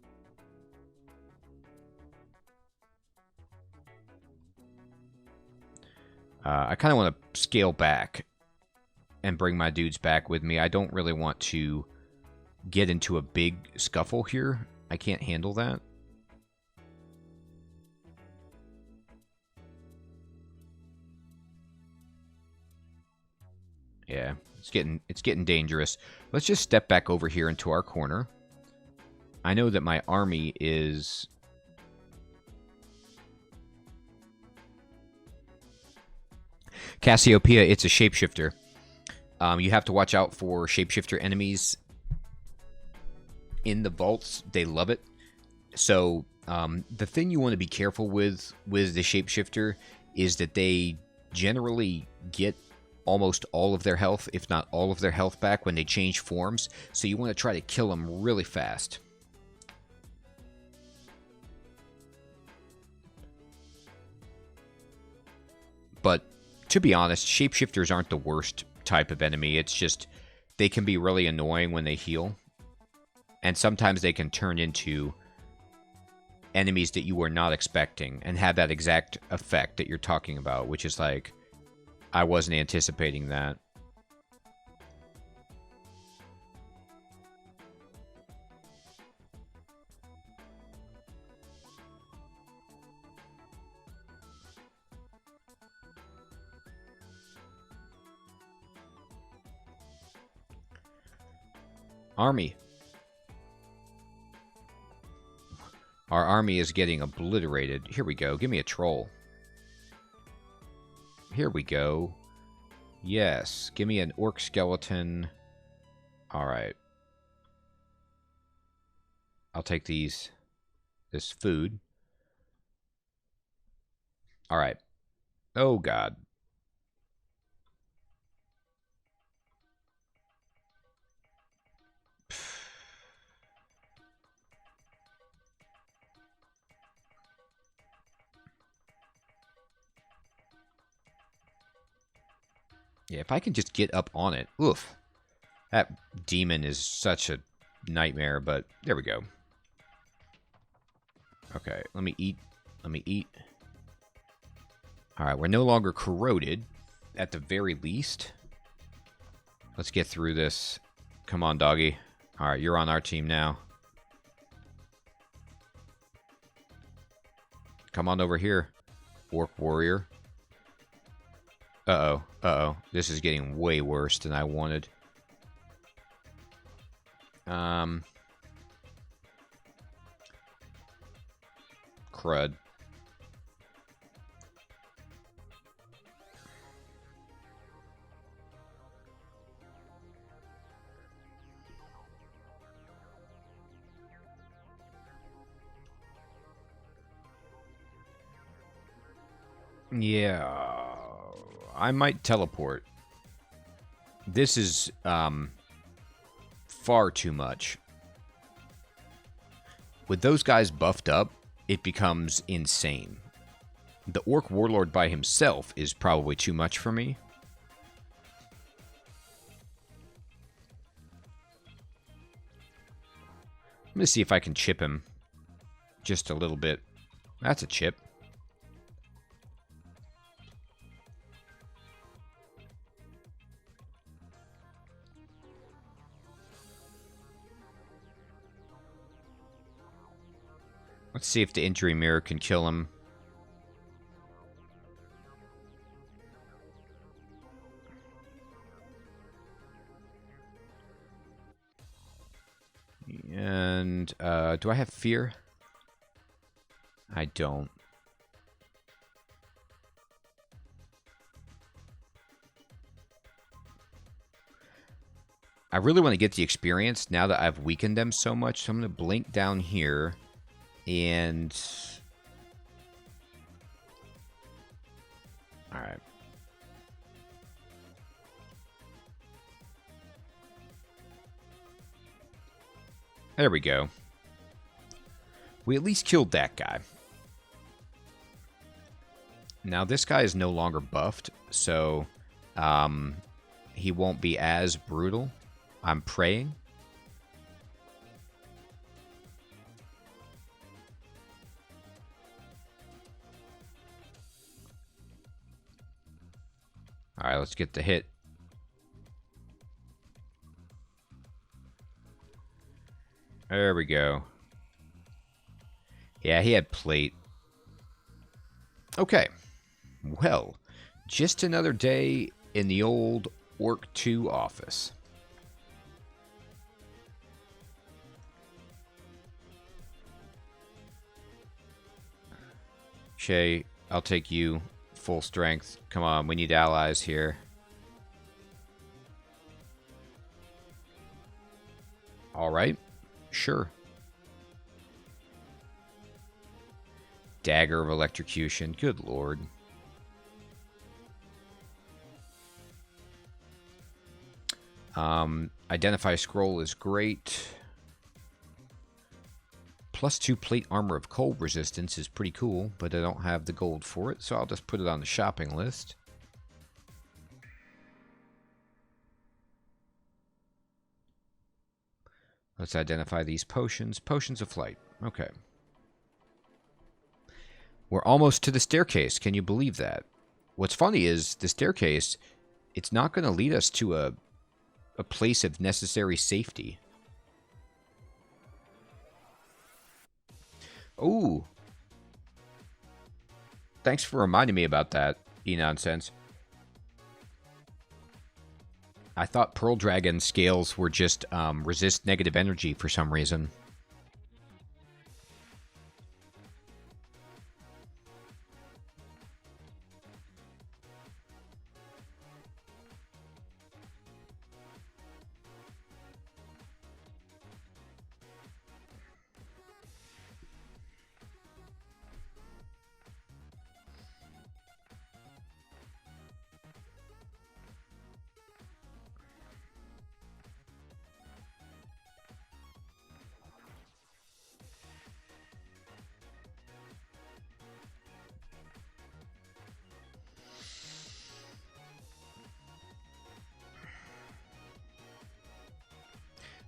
A: I kind of want to scale back and bring my dudes back with me. I don't really want to get into a big scuffle here. I can't handle that. Yeah, it's getting dangerous. Let's just step back over here into our corner. I know that my army is... Cassiopeia, it's a shapeshifter. You have to watch out for shapeshifter enemies in the vaults. They love it. So the thing you want to be careful with the shapeshifter is that they generally get almost all of their health, if not all of their health back when they change forms. So you want to try to kill them really fast. But to be honest, shapeshifters aren't the worst type of enemy. It's just they can be really annoying when they heal. And sometimes they can turn into enemies that you were not expecting and have that exact effect that you're talking about, which is like, I wasn't anticipating that. Army. Our army is getting obliterated. Here we go. Give me a troll. Here we go. Yes. Give me an orc skeleton. Alright. I'll take this food. Alright. Oh, God. Yeah, if I can just get up on it. Oof. That demon is such a nightmare, but there we go. Okay, let me eat. Let me eat. Alright, we're no longer corroded, at the very least. Let's get through this. Come on, doggy. Alright, you're on our team now. Come on over here, orc warrior. Uh-oh, uh-oh. This is getting way worse than I wanted. Crud. Yeah, I might teleport. This is far too much. With those guys buffed up, it becomes insane. The Orc Warlord by himself is probably too much for me. Let me see if I can chip him just a little bit. That's a chip. Let's see if the injury mirror can kill him. And, do I have fear? I don't. I really want to get the experience now that I've weakened them so much, so I'm going to blink down here. And... Alright. There we go. We at least killed that guy. Now, this guy is no longer buffed, so he won't be as brutal. I'm praying. All right, let's get the hit. There we go. Yeah, he had plate. Okay. Well, just another day in the old Orc 2 office. Shay, I'll take you full strength. Come on, we need allies here. All right, sure. Dagger of electrocution. Good lord. Identify scroll is great. +2 plate armor of cold resistance is pretty cool, but I don't have the gold for it, so I'll just put it on the shopping list. Let's identify these potions. Potions of flight. Okay. We're almost to the staircase. Can you believe that? What's funny is the staircase, it's not going to lead us to a place of necessary safety. Ooh. Thanks for reminding me about that, enonsense. I thought Pearl Dragon scales were just resist negative energy for some reason.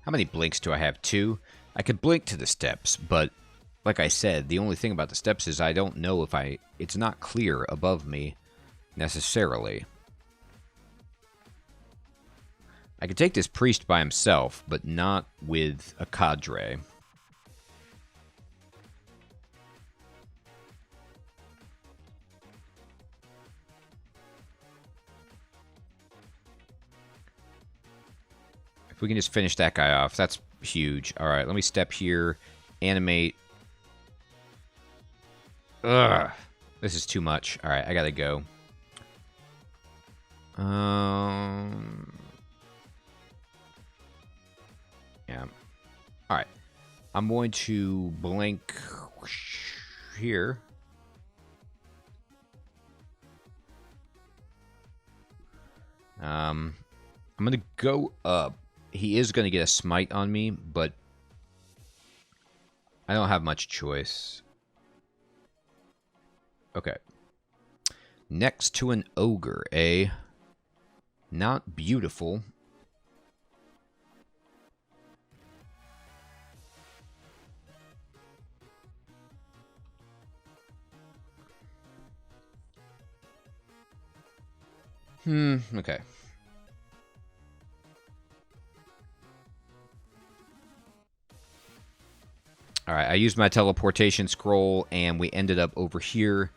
A: How many blinks do I have? 2? I could blink to the steps, but like I said, the only thing about the steps is I don't know if it's not clear above me necessarily. I could take this priest by himself, but not with a cadre. If we can just finish that guy off, that's huge. All right, let me step here, animate. Ugh, this is too much. All right, I gotta go. Yeah. All right, I'm going to blink here. I'm gonna go up. He is going to get a smite on me, but I don't have much choice. Okay. Next to an ogre, eh? Not beautiful. Okay. Alright, I used my teleportation scroll, and we ended up over here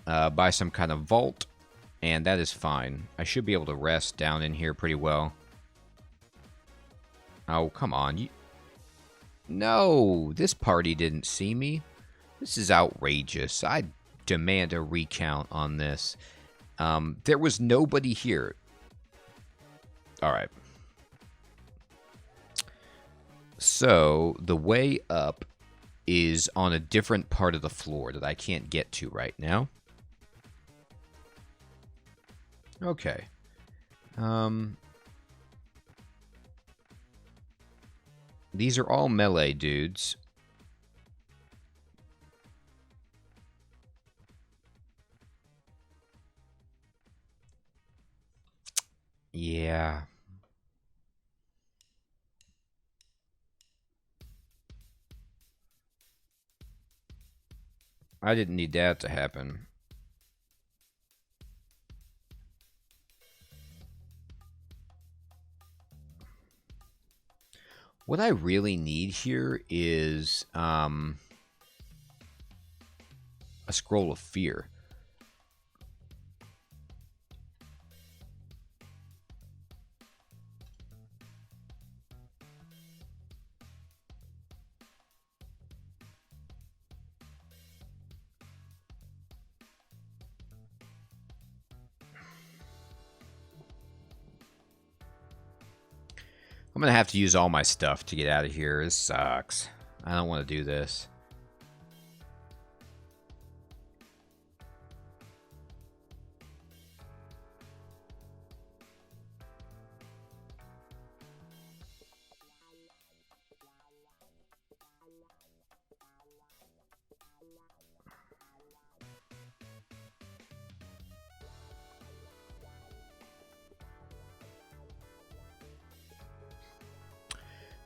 A: by some kind of vault, and that is fine. I should be able to rest down in here pretty well. Oh, come on. No, this party didn't see me. This is outrageous. I demand a recount on this. There was nobody here. Alright. So, the way up is on a different part of the floor that I can't get to right now. Okay. These are all melee dudes. Yeah. I didn't need that to happen. What I really need here is a scroll of fear. I'm going to have to use all my stuff to get out of here. This sucks. I don't want to do this.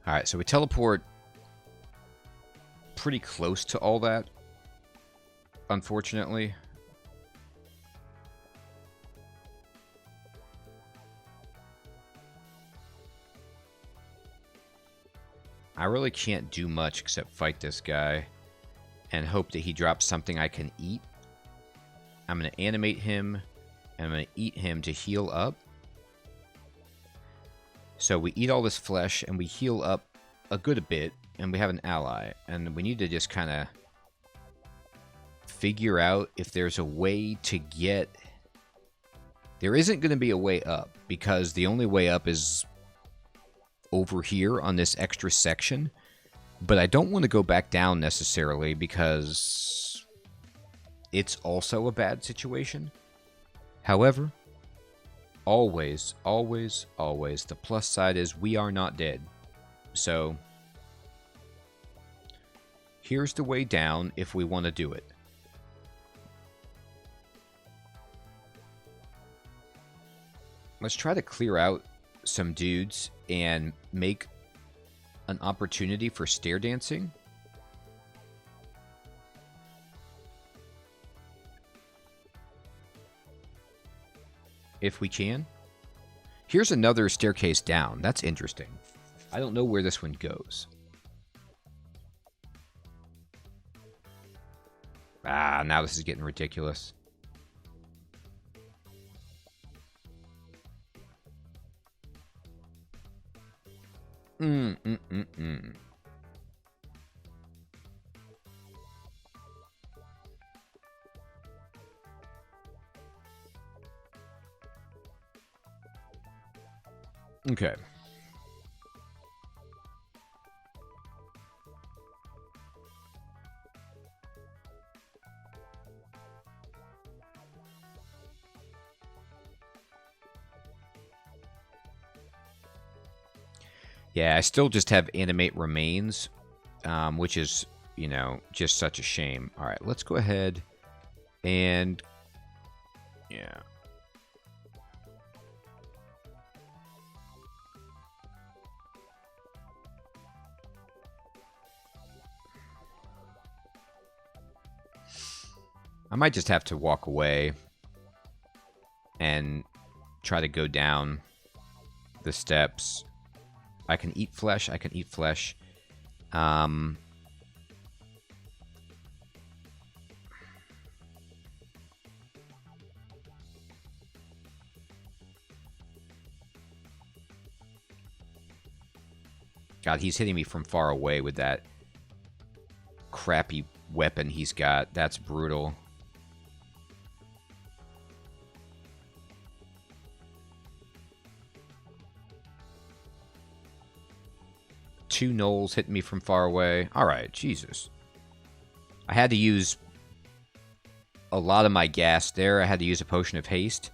A: Alright, so we teleport pretty close to all that, unfortunately. I really can't do much except fight this guy and hope that he drops something I can eat. I'm going to animate him, and I'm going to eat him to heal up. So we eat all this flesh, and we heal up a good bit, and we have an ally. And we need to just kind of figure out if there's a way to get... There isn't going to be a way up, because the only way up is over here on this extra section. But I don't want to go back down necessarily, because it's also a bad situation. However... Always, always, always, the plus side is we are not dead. So, here's the way down if we want to do it. Let's try to clear out some dudes and make an opportunity for stair dancing. If we can. Here's another staircase down. That's interesting. I don't know where this one goes. Ah, now this is getting ridiculous. Okay. Yeah, I still just have animate remains, which is, you know, just such a shame. All right, let's go ahead and... Yeah. I might just have to walk away and try to go down the steps. I can eat flesh. I can eat flesh. God, he's hitting me from far away with that crappy weapon he's got. That's brutal. Two gnolls hitting me from far away. All right, Jesus. I had to use a lot of my gas there. I had to use a potion of haste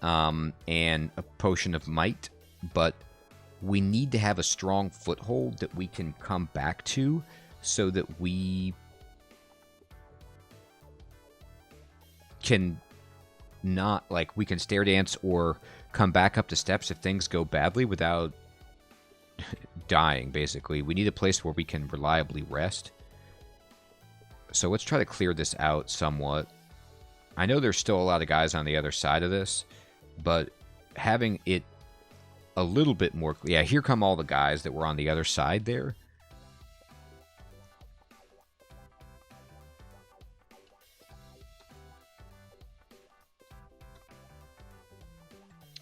A: and a potion of might, but we need to have a strong foothold that we can come back to so that we can not, like, we can stair dance or come back up the steps if things go badly without dying, basically. We need a place where we can reliably rest. So let's try to clear this out somewhat. I know there's still a lot of guys on the other side of this, but having it a little bit more... Yeah, here come all the guys that were on the other side there.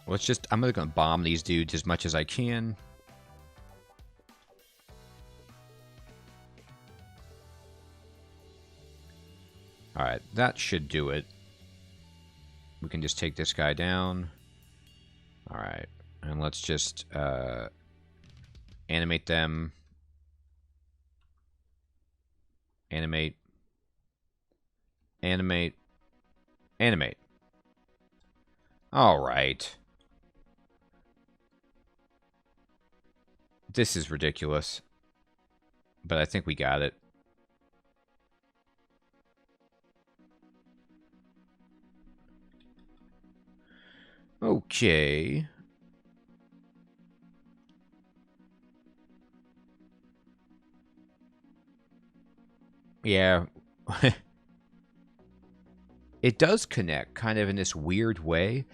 A: Let's just... I'm going to bomb these dudes as much as I can. Alright, that should do it. We can just take this guy down. Alright, and let's just animate them. Animate. Animate. Animate. Alright. This is ridiculous. But I think we got it. Okay. Yeah. It does connect, kind of in this weird way.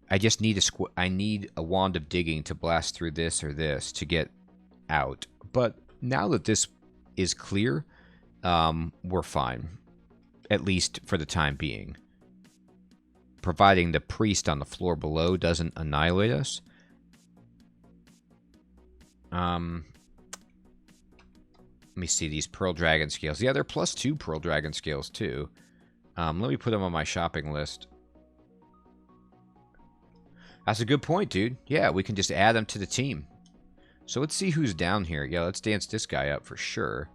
A: I just need I need a wand of digging to blast through this or this to get out. But now that this is clear, we're fine. At least for the time being. Providing the priest on the floor below doesn't annihilate us. Let me see these Pearl Dragon Scales. Yeah, they're +2 Pearl Dragon Scales, too. Let me put them on my shopping list. That's a good point, dude. Yeah, we can just add them to the team. So let's see who's down here. Yeah, let's dance this guy up for sure.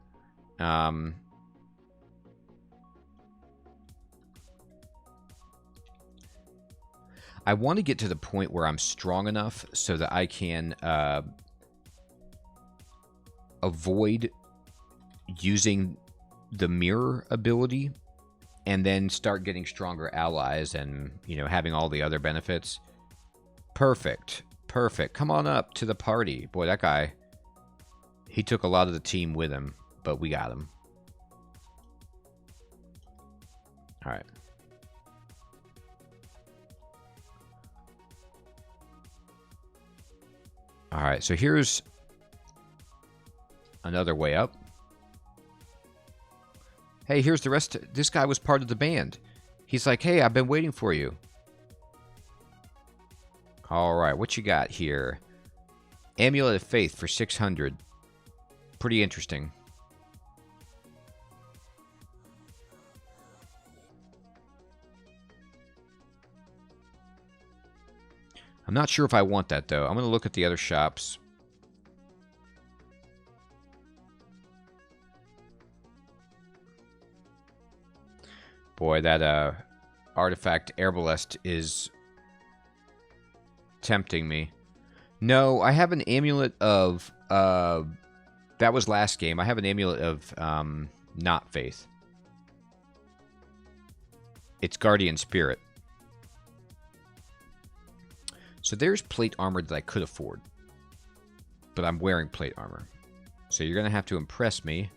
A: I want to get to the point where I'm strong enough so that I can avoid using the mirror ability and then start getting stronger allies and, you know, having all the other benefits. Perfect. Perfect. Come on up to the party. Boy, that guy, he took a lot of the team with him, but we got him. All right. Alright, so here's another way up. Hey, here's the rest. This guy was part of the band. He's like, hey, I've been waiting for you. Alright, what you got here? Amulet of Faith for 600. Pretty interesting. I'm not sure if I want that, though. I'm going to look at the other shops. Boy, that artefact Herbalist is tempting me. No, I have an amulet of... that was last game. I have an amulet of not faith. It's Guardian Spirit. So there's plate armor that I could afford. But I'm wearing plate armor. So you're going to have to impress me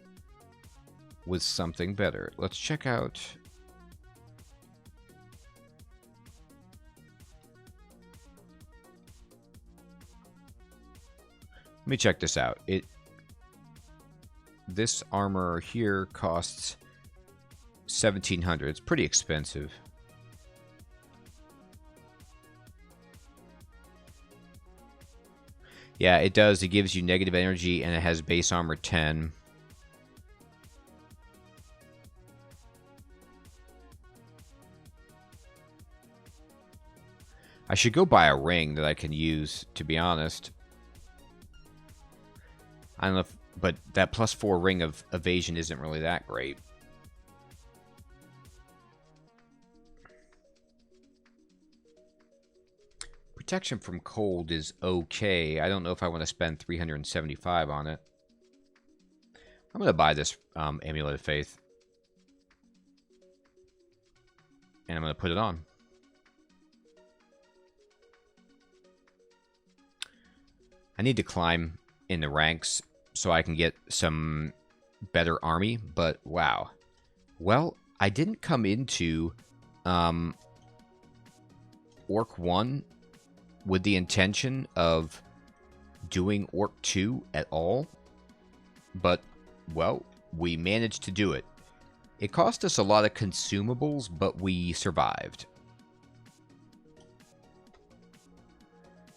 A: with something better. Let's check out... Let me check this out. This armor here costs 1,700. It's pretty expensive. Yeah, it does. It gives you negative energy, and it has base armor 10. I should go buy a ring that I can use, to be honest. I don't know if... But that +4 ring of evasion isn't really that great. Protection from cold is okay. I don't know if I want to spend 375 on it. I'm going to buy this Amulet of Faith. And I'm going to put it on. I need to climb in the ranks so I can get some better army, but wow. Well, I didn't come into Orc 1 with the intention of doing Orc 2 at all, but, well, we managed to do it. It cost us a lot of consumables, but we survived.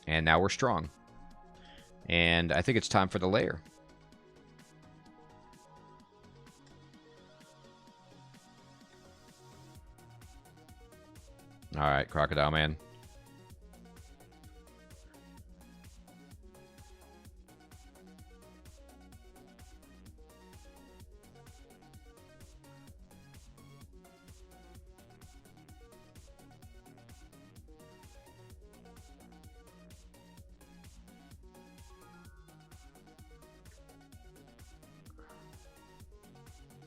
A: And now we're strong. And I think it's time for the Lair. Alright, Crocodile Man.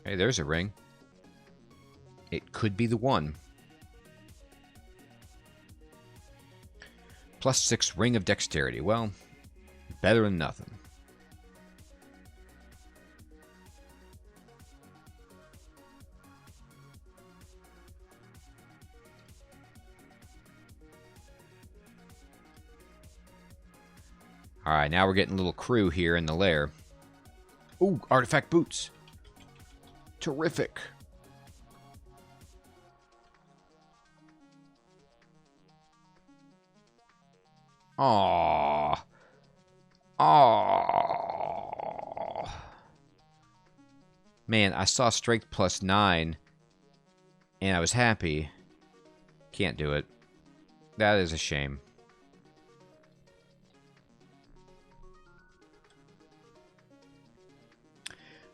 A: Hey, there's a ring. It could be the one. +6 Ring of Dexterity. Well, better than nothing. Alright, now we're getting a little crew here in the lair. Ooh, artifact boots. Terrific. Aww. Aww. Man, I saw strength +9 and I was happy. Can't do it. That is a shame.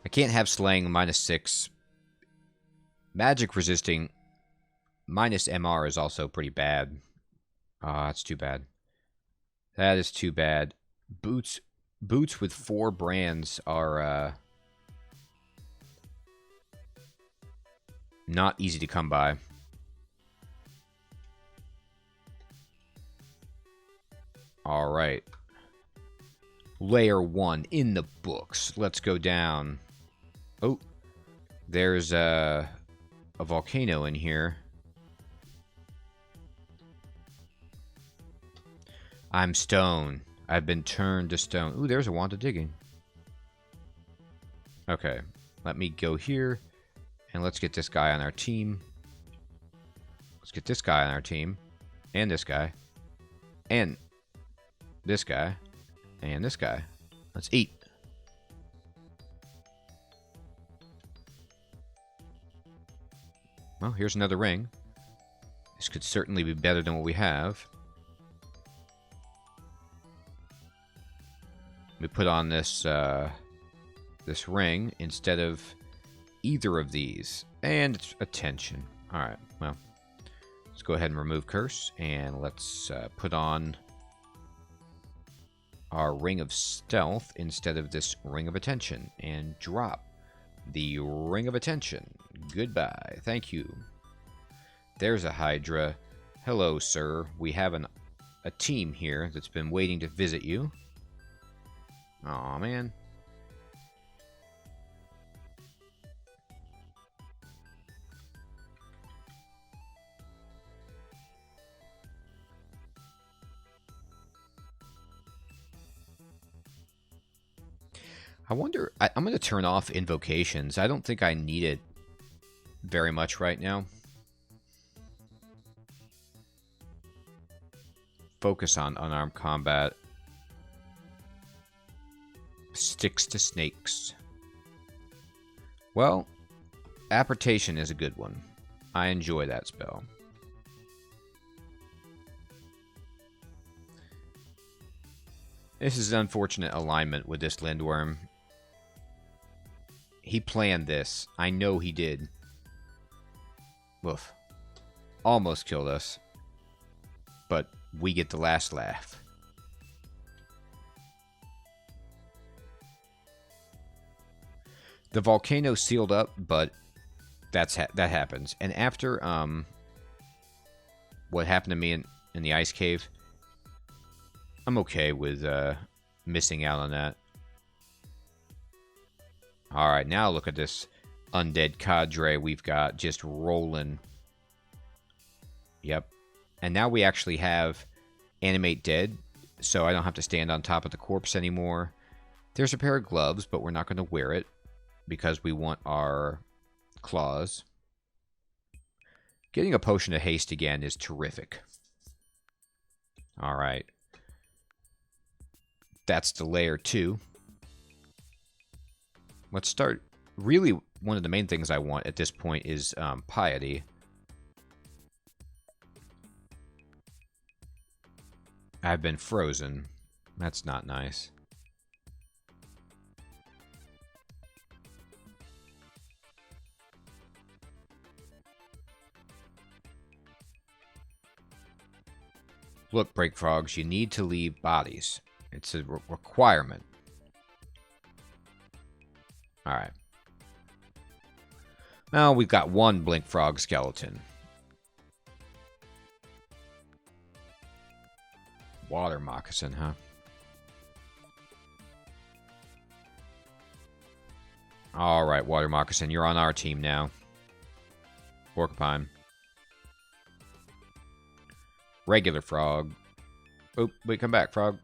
A: I can't have slaying -6. Magic resisting -MR is also pretty bad. Ah, that's too bad. That is too bad. Boots with 4 brands are not easy to come by. All right. Layer 1 in the books. Let's go down. Oh, there's a volcano in here. I'm stone. I've been turned to stone. Ooh, there's a wand of digging. Okay, let me go here, and let's get this guy on our team. Let's get this guy on our team, and this guy, and this guy, and this guy. Let's eat. Well, here's another ring. This could certainly be better than what we have. We put on this this ring instead of either of these, and it's attention. All right, well, let's go ahead and remove curse, and let's put on our ring of stealth instead of this ring of attention, and drop the ring of attention. Goodbye. Thank you. There's a Hydra. Hello, sir. We have a team here that's been waiting to visit you. Aw, man. I wonder, I'm going to turn off invocations. I don't think I need it very much right now. Focus on unarmed combat. Sticks to snakes. Well, Apportation is a good one. I enjoy that spell. This is an unfortunate alignment with this Lindworm. He planned this. I know he did. Woof. Almost killed us. But we get the last laugh. The volcano sealed up, but that happens. And after what happened to me in the ice cave, I'm okay with missing out on that. All right, now look at this undead cadre we've got just rolling. Yep. And now we actually have animate dead, so I don't have to stand on top of the corpse anymore. There's a pair of gloves, but we're not going to wear it because we want our claws. Getting a potion of haste again is terrific. All right. That's the Lair 2. Let's start. Really, one of the main things I want at this point is piety. I've been frozen. That's not nice. Look, Break Frogs, you need to leave bodies. It's a requirement. Alright. Now we've got one Blink Frog skeleton. Water moccasin, huh? Alright, Water Moccasin, you're on our team now. Porcupine. Regular frog. Oh, wait, come back, frog.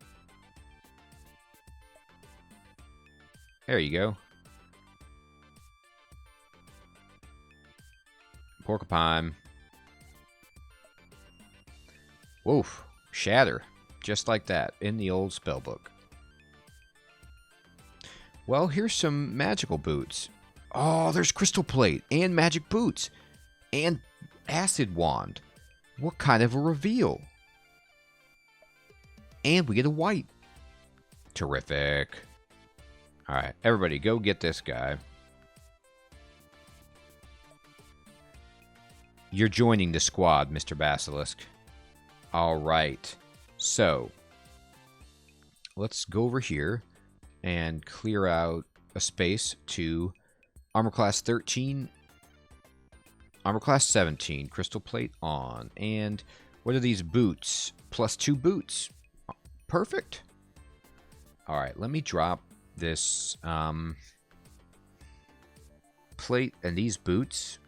A: There you go. Porcupine. Woof. Shatter. Just like that, in the old spellbook. Well, here's some magical boots. Oh, there's crystal plate and magic boots and acid wand. What kind of a reveal? And we get a white. Terrific. All right, everybody go get this guy. You're joining the squad, Mr. Basilisk. All right. So, let's go over here and clear out a space to armor class 13, armor class 17, crystal plate on. And what are these boots? +2 boots. Perfect. All right, let me drop this plate and these boots.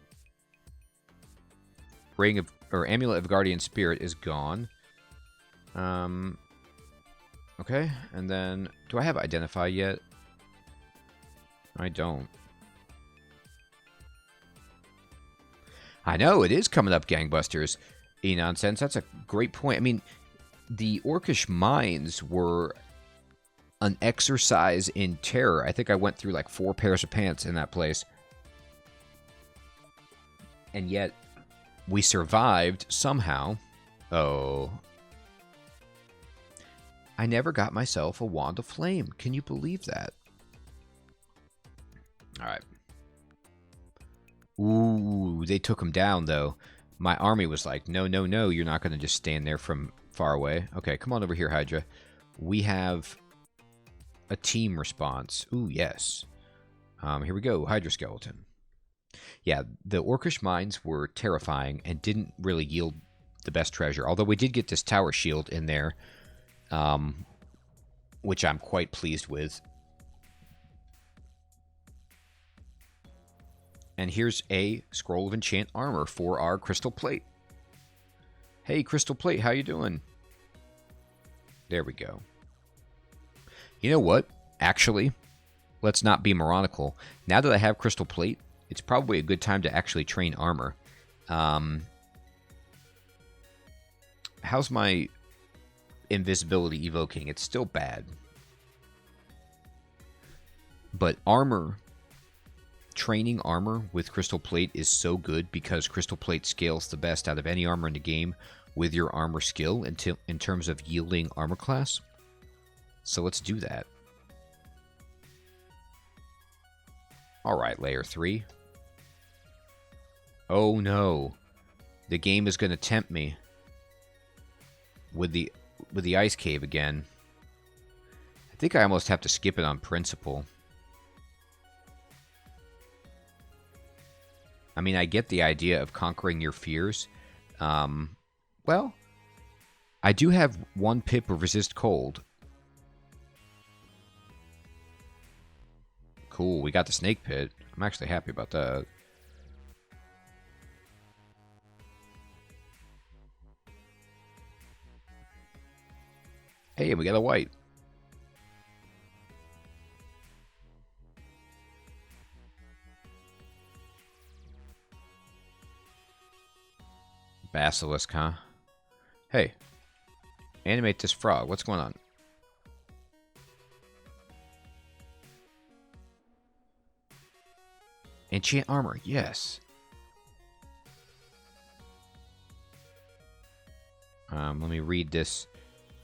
A: Ring of, or Amulet of Guardian Spirit is gone. Okay, and then, do I have Identify yet? I don't. I know, it is coming up, gangbusters. Enonsense, that's a great point. I mean, the Orcish mines were an exercise in terror. I think I went through like 4 pairs of pants in that place. And yet, we survived somehow. Oh. I never got myself a Wand of Flame. Can you believe that? Alright. Ooh, they took him down, though. My army was like, no, no, no, you're not going to just stand there from far away. Okay, come on over here, Hydra. We have a team response. Ooh, yes. Here we go, Hydra Skeleton. Yeah, the Orcish mines were terrifying and didn't really yield the best treasure. Although we did get this tower shield in there, which I'm quite pleased with. And here's a Scroll of Enchant Armor for our Crystal Plate. Hey, Crystal Plate, how you doing? There we go. You know what? Actually, let's not be moronical. Now that I have Crystal Plate, it's probably a good time to actually train armor. How's my invisibility evoking? It's still bad. But armor, training armor with Crystal Plate is so good because Crystal Plate scales the best out of any armor in the game with your armor skill in terms of yielding armor class. So let's do that. Alright, Layer 3. Oh no. The game is going to tempt me. with the ice cave again. I think I almost have to skip it on principle. I mean, I get the idea of conquering your fears. Well, I do have 1 pip of resist cold. Cool, we got the snake pit. I'm actually happy about that. Hey, we got a white. Basilisk, huh? Hey, animate this frog. What's going on? Enchant armor, yes. Let me read this.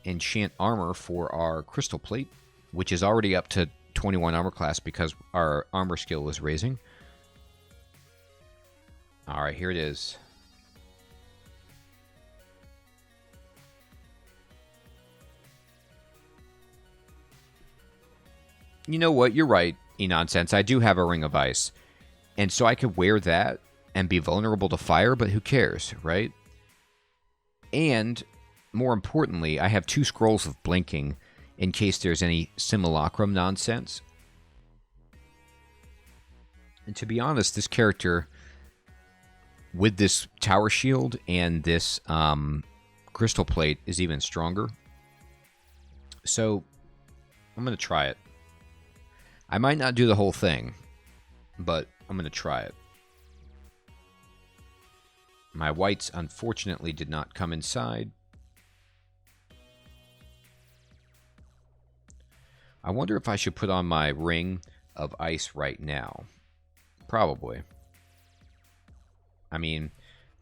A: Enchant armor for our crystal plate, which is already up to 21 armor class because our armor skill is raising. Alright, here it is. You know what? You're right, enonsense. I do have a ring of ice. And so I could wear that and be vulnerable to fire, but who cares, right? And more importantly, I have 2 scrolls of blinking in case there's any simulacrum nonsense. And to be honest, this character, with this tower shield and this crystal plate, is even stronger. So I'm going to try it. I might not do the whole thing, but I'm going to try it. My whites, unfortunately, did not come inside. I wonder if I should put on my ring of ice right now. Probably. I mean,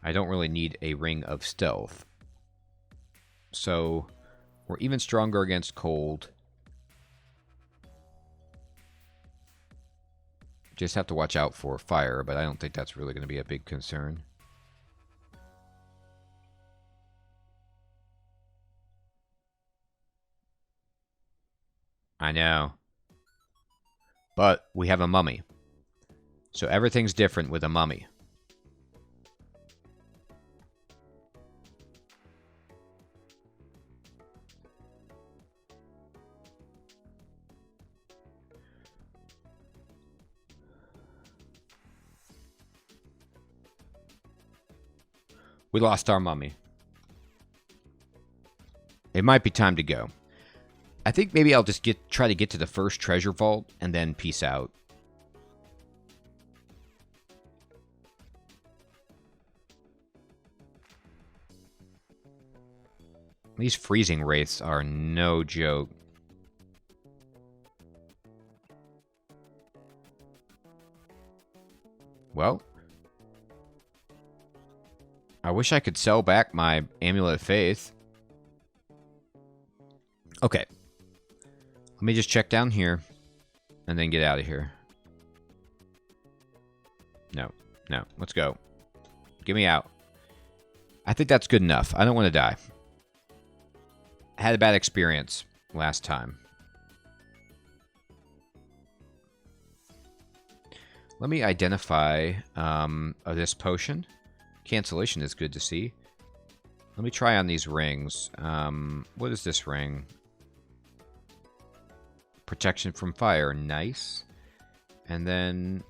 A: I don't really need a ring of stealth. So, we're even stronger against cold. Just have to watch out for fire, but I don't think that's really going to be a big concern. I know. But we have a mummy. So everything's different with a mummy. We lost our mummy. It might be time to go. I think maybe I'll just try to get to the first treasure vault and then peace out. These freezing wraiths are no joke. Well, I wish I could sell back my Amulet of Faith. Okay. Let me just check down here and then get out of here. No. Let's go. Get me out. I think that's good enough. I don't want to die. I had a bad experience last time. Let me identify this potion. Cancellation is good to see. Let me try on these rings. What is this ring? Protection from fire. Nice. And then...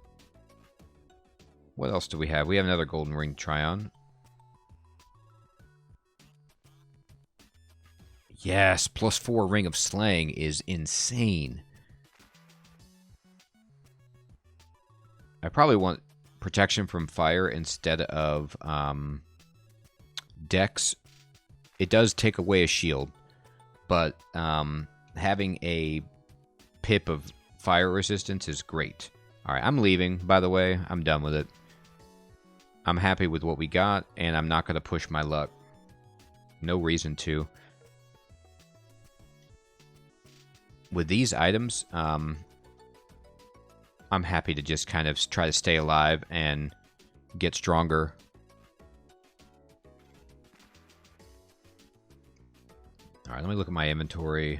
A: what else do we have? We have another golden ring to try on. Yes, +4 Ring of Slaying is insane. I probably want protection from fire instead of Dex. It does take away a shield, but having a pip of fire resistance is great. Alright, I'm leaving, by the way. I'm done with it. I'm happy with what we got, and I'm not going to push my luck. No reason to. With these items, I'm happy to just kind of try to stay alive and get stronger. All right, let me look at my inventory.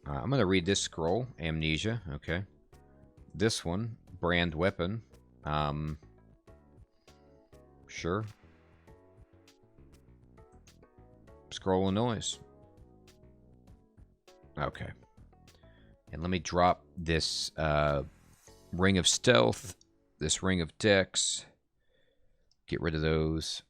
A: I'm going to read this scroll, Amnesia, okay. This one, Brand Weapon, sure. Scroll of Noise. Okay. And let me drop this Ring of Stealth, this Ring of Dex. Get rid of those.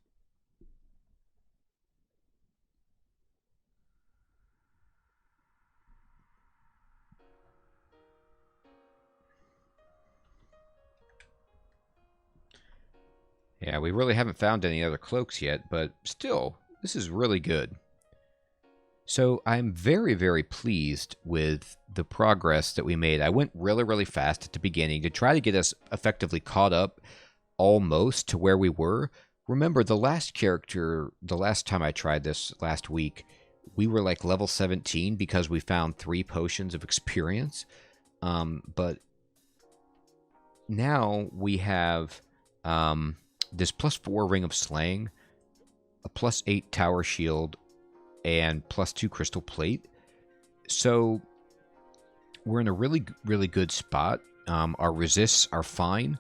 A: Yeah, we really haven't found any other cloaks yet, but still, this is really good. So I'm very, very pleased with the progress that we made. I went really, really fast at the beginning to try to get us effectively caught up almost to where we were. Remember, the last character, the last time I tried this last week, we were like level 17 because we found 3 potions of experience. But now we have this +4 Ring of Slaying, a +8 Tower Shield, and +2 Crystal Plate. So we're in a really, really good spot. Our resists are fine.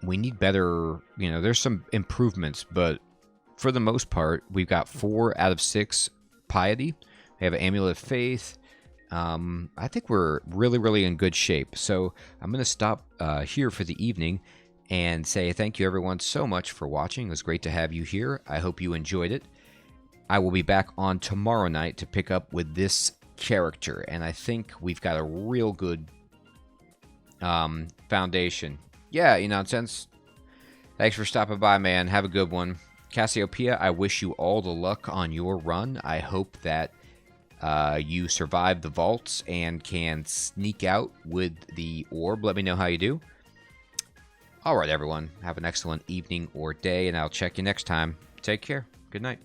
A: We need better, you know, there's some improvements, but for the most part, we've got 4 out of 6 Piety. We have an Amulet of Faith. I think we're really, really in good shape. So I'm going to stop here for the evening and say thank you everyone so much for watching. It was great to have you here. I hope you enjoyed it. I will be back on tomorrow night to pick up with this character, and I think we've got a real good foundation. Yeah, enonsense. Thanks for stopping by, man. Have a good one. Cassiopeia, I wish you all the luck on your run. I hope that you survive the vaults and can sneak out with the orb. Let me know how you do. All right, everyone. Have an excellent evening or day, and I'll check you next time. Take care. Good night.